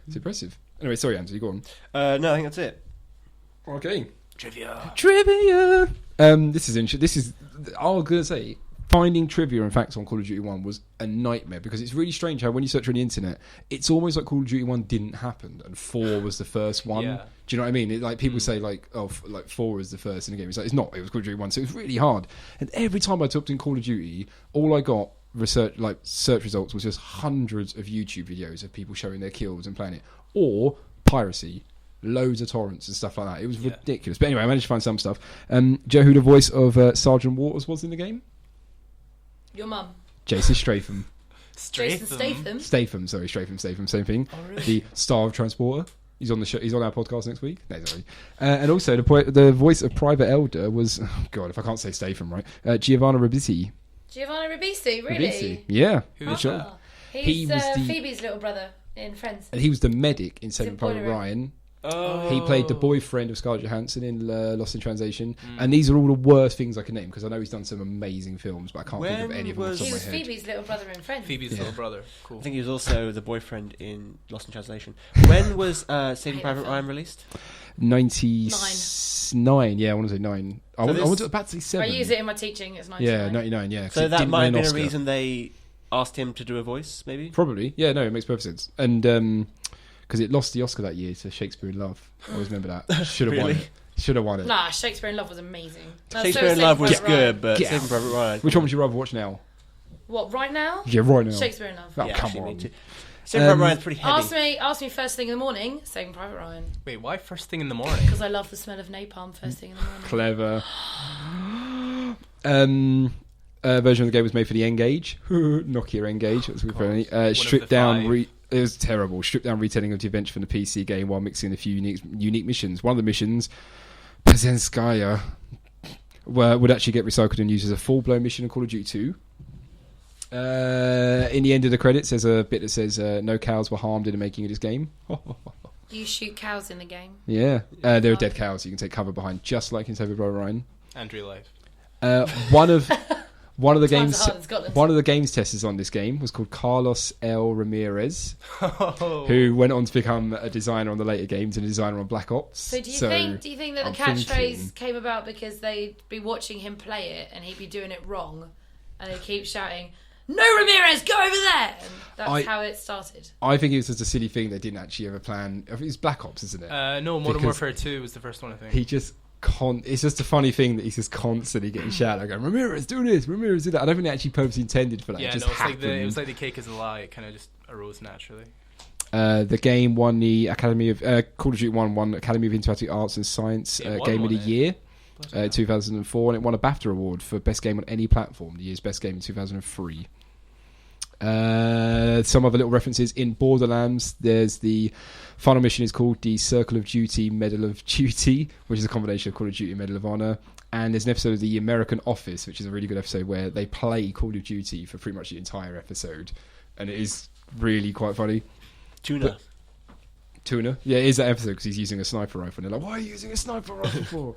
It's impressive. Anyway, sorry, Anthony, go on. No, I think that's it. Okay, Trivia. trivia. This is interesting. This is, I was gonna say, finding trivia and facts on Call of Duty 1 was a nightmare, because it's really strange how when you search on the internet, it's almost like Call of Duty 1 didn't happen and 4 was the first one. Yeah. Do you know what I mean? Like people say like, oh, like 4 is the first in the game. It's like, it's not. It was Call of Duty 1, so it was really hard. And every time I typed in Call of Duty, all I got search results was just hundreds of YouTube videos of people showing their kills and playing it, or piracy. Loads of torrents and stuff like that. It was ridiculous. But anyway, I managed to find some stuff. Joe, who the voice of Sergeant Waters was in the game? Your mum. Jason Statham. Jason Statham. Statham, same thing. Oh, really? The star of Transporter. He's on the show. He's on our podcast next week. No, sorry. And also the voice of Private Elder was, oh God, if I can't say Statham right, Giovanna Ribisi. Giovanni Ribisi, really? Ribisi. Yeah. Who good is job. Oh, He he's was the- Phoebe's little brother in Friends. And he was the medic in Saving Boiler Private Room. Ryan. Oh. He played the boyfriend of Scarlett Johansson in Lost in Translation. And these are all the worst things I can name, because I know he's done some amazing films, but I can't think of When any of them off the was- top He of was my head. Phoebe's little brother in Friends. Phoebe's little brother. Cool. I think he was also the boyfriend in Lost in Translation. When was Saving hate Private that Ryan film. released? 99. Yeah, I want to say 9. I this- want to about to say I 7. use it in my teaching. It's 99. Yeah, 99. Yeah. 'cause So it that didn't might have win been an a Oscar. reason they asked him to do a voice, maybe? Probably. Yeah, no, it makes perfect sense. And because it lost the Oscar that year to Shakespeare in Love. I always remember that. Should have won Really? it. Should have won it. Nah, Shakespeare in Love was amazing. No, Shakespeare so in Love was Saving Private Ryan. good, but Get Saving out. Private Ryan... Which one would you rather watch now? What, right now? Yeah, right now. Shakespeare in Love. Oh, Yeah, come actually, me on. too. Saving Private Ryan's pretty heavy. Ask me first thing in the morning, Saving Private Ryan. Wait, why first thing in the morning? Because I love the smell of napalm first thing in the morning. Clever. Version of the game was made for the N-Gage. Nokia N-Gage. That's really funny. of Stripped the down... five. It was terrible. Stripped down retelling of the adventure from the PC game while mixing a few unique missions. One of the missions, Pazenskaya, would actually get recycled and used as a full-blown mission in Call of Duty 2. In the end of the credits, there's a bit that says no cows were harmed in the making of this game. You shoot cows in the game. Yeah, there are dead cows you can take cover behind, just like in Saving Private Ryan. And real life. One of the Times games, are hard in Scotland. one of the games testers on this game was called Carlos L. Ramirez, Oh. who went on to become a designer on the later games and a designer on Black Ops. So do you think that the I'm catchphrase thinking- came about because they'd be watching him play it and he'd be doing it wrong, and they keep shouting, "No, Ramirez, go over there!" And that's how it started. I think it was just a silly thing they didn't actually have a plan. I think it was Black Ops, isn't it? No, Modern Because Warfare 2 was the first one, I think. He just it's just a funny thing that he's just constantly getting shouted like, Ramirez, do this, Ramirez, do that. I don't think they actually purposely intended for that. Yeah, it just no, it's happened. it was like the cake is a lie. It kind of just arose naturally. The game won the Academy of Call of Duty won Academy of Interactive Arts and Science It won Game of the one, eh? Year 2004, and it won a BAFTA award for best game on any platform. The year's best game in 2003. Some other little references in Borderlands. There's the final mission is called the Circle of Duty Medal of Duty, which is a combination of Call of Duty and Medal of Honor. And there's an episode of The American Office, which is a really good episode where they play Call of Duty for pretty much the entire episode, and it is really quite funny. Tuna. Yeah, it is that episode because he's using a sniper rifle, and they're like, "Why are you using a sniper rifle for?"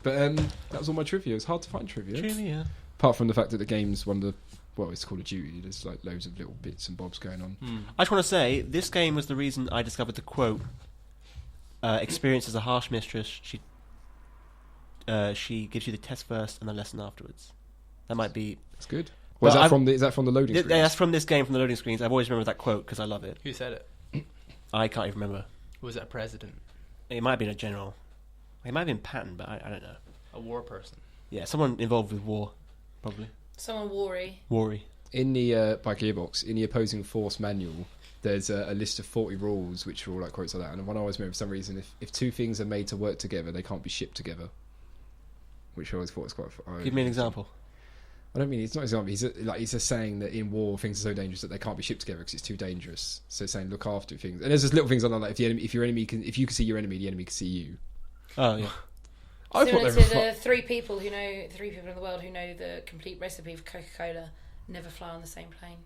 But that was all my trivia. It's hard to find trivia. Apart from the fact that the game's one of the it's Call of Duty. There's like loads of little bits and bobs going on. I just want to say, this game was the reason I discovered the quote, experience as a harsh mistress, she gives you the test first and the lesson afterwards. That might be... That's good. Well, Well, is that from the loading screen? That's from this game, from the loading screens. I've always remembered that quote because I love it. Who said it? I can't even remember. Was it a president? It might have been a general. It might have been Patton, but I don't know. A war person? Yeah, someone involved with war, probably. Someone worry. Worry. In the by Gearbox, in the opposing force manual, there's a list of 40 rules which are all like quotes like that. And one I always remember for some reason, if two things are made to work together, they can't be shipped together. Which I always thought was quite. Give me an example. I don't mean it's not an example. He's just saying that in war things are so dangerous that they can't be shipped together because it's too dangerous. So saying look after things, and there's just little things on that. Like if you can see your enemy, the enemy can see you. Oh yeah. I thought Similar they to were the three people in the world who know the complete recipe for Coca-Cola never fly on the same plane.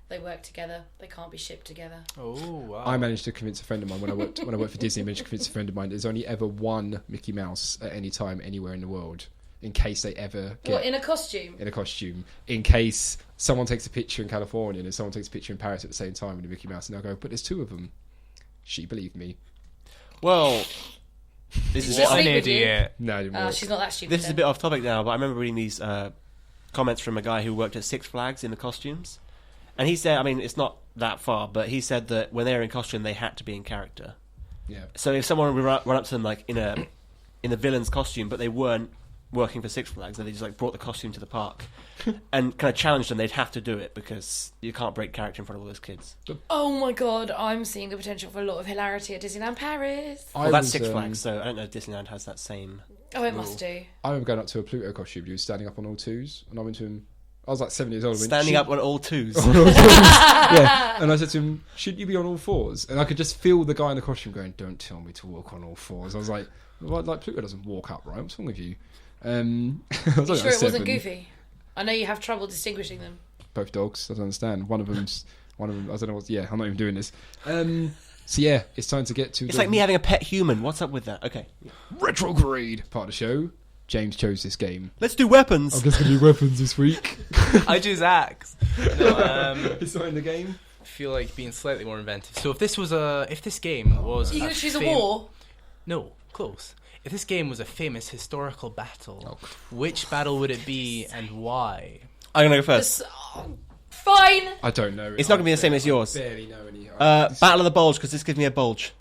They work together. They can't be shipped together. Oh, wow. I managed to convince a friend of mine when I worked for Disney. I managed to convince a friend of mine there's only ever one Mickey Mouse at any time anywhere in the world, in case they ever get What, in a costume? in a costume. In case someone takes a picture in California and someone takes a picture in Paris at the same time with a Mickey Mouse, and they'll go, "But there's two of them." She believed me. Well, this is What? An Sleep with you? idiot. No, it didn't work. She's not that stupid. This is a then. bit off topic now, but I remember reading these comments from a guy who worked at Six Flags in the costumes. And he said, I mean, it's not that far, but he said that when they were in costume, they had to be in character. Yeah. So if someone would run up to them like in the villain's costume, but they weren't working for Six Flags, and they just like brought the costume to the park and kind of challenged them, they'd have to do it because you can't break character in front of all those kids. Oh my god, I'm seeing the potential for a lot of hilarity at Disneyland Paris. Well, that's Six Flags, so I don't know if Disneyland has that same. Oh, it must do. I remember going up to a Pluto costume. He was standing up on all twos, and I went to him. I was like 7 years old. I went, Standing up on all twos. Yeah, and I said to him, "Shouldn't you be on all fours?" And I could just feel the guy in the costume going, "Don't tell me to walk on all fours." I was like Pluto doesn't walk upright. What's wrong with you? I was You like sure it 7. wasn't Goofy? I know you have trouble distinguishing them. Both dogs. I don't understand. One of them. I don't know what. Yeah, I'm not even doing this. So yeah, it's time to get to. It's like me having a pet human. What's up with that? Okay. Retrograde part of the show. James chose this game. Let's do weapons. I'm just going to do weapons this week. I choose axe. No, It's not in the game. I feel like being slightly more inventive. So if this game was... You gonna choose a war? No, close. If this game was a famous historical battle, which battle would it be and why? I'm going to go first. Fine. I don't know. It's not going to be the same as yours. Barely know any. Battle of the Bulge, because this gives me a bulge.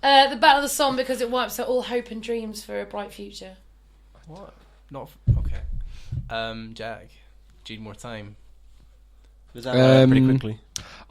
The Battle of the Somme because it wipes out all hope and dreams for a bright future. What? Not... Okay. Jack, do you need more time? Was that pretty quickly?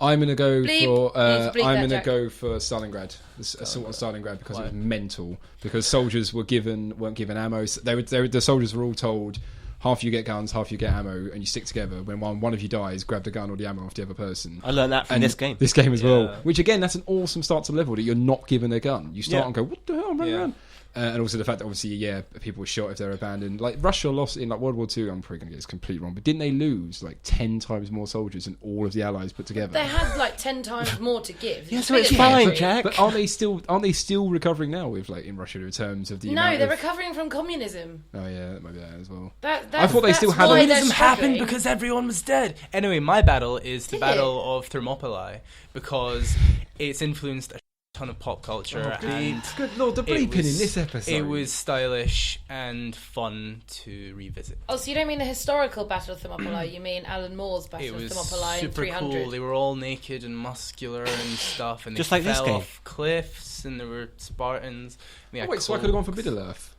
I'm gonna go Bleep. for. You need to bleep I'm that, gonna Jack. go for Stalingrad. Assault on Stalingrad because Why? it was mental. Because soldiers weren't given ammo. So the soldiers were all told, half you get guns, half you get ammo, and you stick together. When one of you dies, grab the gun or the ammo off the other person. I learned that from And this game. This game as well. Yeah. Which again, that's an awesome start to level that you're not given a gun. You start Yeah. and go, what the hell, I'm running Yeah. around. And also the fact that obviously, people were shot if they're abandoned. Like Russia lost in like World War II. I'm probably going to get this completely wrong, but didn't they lose like 10 times more soldiers than all of the Allies put together? They had like 10 times more to give. Yeah, so it's fine, Jack. But aren't they still recovering now with like in Russia in terms of the No, they're recovering from communism. Oh yeah, that might be that as well. I thought they still had Communism happened because everyone was dead. Anyway, my battle is the Battle of Thermopylae because it's influenced a ton of pop culture. And good lord, the bleeping in this episode. It was stylish and fun to revisit. Oh, so you don't mean the historical Battle of Thermopylae? You mean Alan Moore's Battle of Thermopylae in 300? It was super cool. They were all naked and muscular and stuff, and they Just like this fell game. off cliffs, and there were Spartans. Wait, so I could have gone for Middle Earth.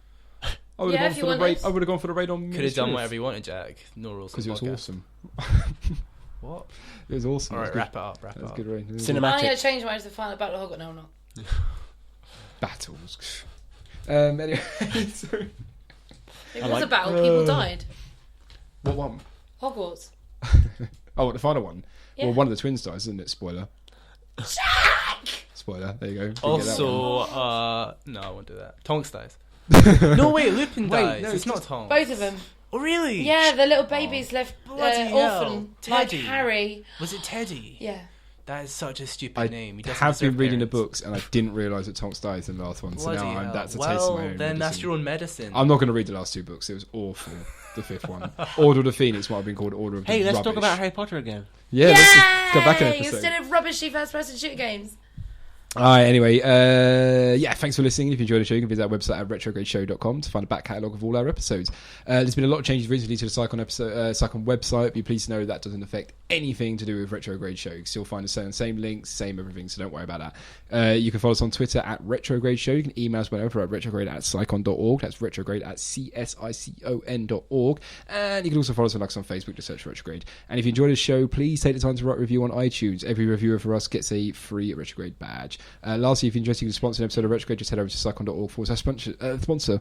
I would Yeah, have if gone you for the raid. wanted. I would have gone for the raid on. Could have done whatever you wanted, Jack. No rules. Because it was podcast. awesome. What? It was awesome. All It right, was wrap it up. Wrap good. it That was up. good raid. Cinematic. I'm going to change mine to the final Battle of Hogwarts. No, I'm not. Battles. Anyway, sorry. It was a battle. People died. What one? Hogwarts. Oh, the final one. Yeah. Well, one of the twins dies, isn't it? Spoiler. Jack! Spoiler. There you go. Didn't get that Also, no, I won't do that. Tonks dies. one. No, wait, Lupin Wait, dies. no, it's it's not just- Tonks. Both of them. Oh, really? Yeah, the little babies left bloody hell. orphan. Like Teddy. Harry. Was it Teddy? Yeah. That is such a stupid I name. He doesn't have been deserve reading the parents. books and I didn't realise that Tonks dies in the last one. So Bloody now hell. that's a taste of my own then that's medicine. your own medicine. I'm not going to read the last two books. It was awful. The fifth one. Order of the Phoenix might have been called Order of the Hey, let's Rubbish. talk about Harry Potter again. Yeah, let's go back an Yay! episode. Instead of rubbishy first-person shooter games. Alright, anyway, thanks for listening. If you enjoyed the show, you can visit our website at retrogradeshow.com to find a back catalogue of all our episodes. There's been a lot of changes recently to the Psychon website. Be pleased to know that doesn't affect anything to do with Retrograde Show. You can still find the same links, same everything, so don't worry about that. You can follow us on Twitter at Retrograde Show. You can email us whenever at retrograde@psychon.org. That's retrograde@csicon.org. And you can also follow us on Facebook, just search Retrograde. And if you enjoyed the show, please take the time to write a review on iTunes. Every reviewer for us gets a free Retrograde badge. Lastly, if you're interested in sponsoring an episode of Retrograde, just head over to psychon.org/sponsor.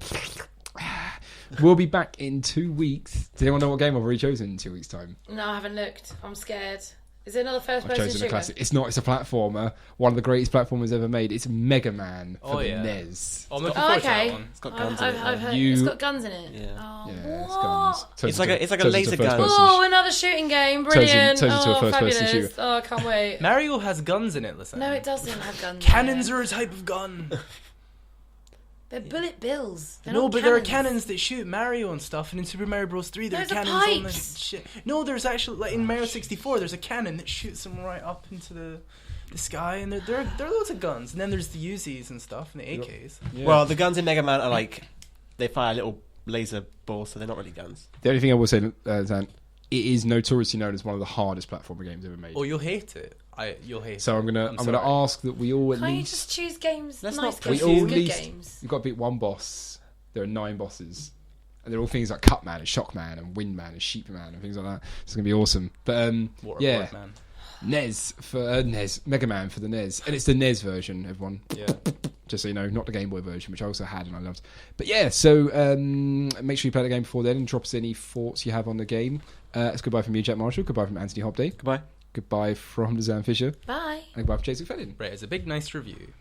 We'll be back in 2 weeks. Does anyone know what game I've already chosen in 2 weeks' time? No, I haven't looked. I'm scared. Is it another I've first-person chosen a shooter? classic. It's not. It's a platformer. One of the greatest platformers ever made. It's Mega Man for the NES. I'm looking Oh, forward to okay. that one. It's got guns in it. I've heard You- it's got guns in it. Yeah. Oh, Yeah, it's what? guns. It's like a Turns laser into a gun. first-person Oh, another shooting game. Brilliant. Turns into a Oh, first-person fabulous. shooter. Oh, I can't wait. Mario has guns in it, listen. No, it doesn't have guns. Cannons in it. are a type of gun. They're bullet bills. They're No, not but there are cannons. cannons that shoot Mario and stuff, and in Super Mario Bros. 3 there are Those are cannons on the pipes. shit. No, there's actually, like in Mario 64, there's a cannon that shoots them right up into the sky, and there are loads of guns. And then there's the Uzis and stuff, and the AKs. Yeah. Well, the guns in Mega Man are like, they fire little laser balls, so they're not really guns. The only thing I will say, Zan, it is notoriously known as one of the hardest platformer games ever made. Oh, you'll hate it. You'll hate it. So I'm gonna sorry. ask that we all at Can't you least just choose games? Let's nice not games, we all good least games. you've got to beat one boss. There are 9 bosses, and they're all things like Cutman and Shockman and Windman and Sheepman and things like that. It's gonna be awesome. But yeah, Waterboard Man. NES for Mega Man for the NES, and it's the NES version. Everyone, Yeah. just so you know, not the Game Boy version, which I also had and I loved. But yeah, so make sure you play the game before then and drop us any thoughts you have on the game. It's goodbye from me, Jack Marshall. Goodbye from Anthony Hobday. Goodbye. Goodbye from Zan Fisher. Bye. And goodbye from Jason Fellin. Right, it's a big, nice review.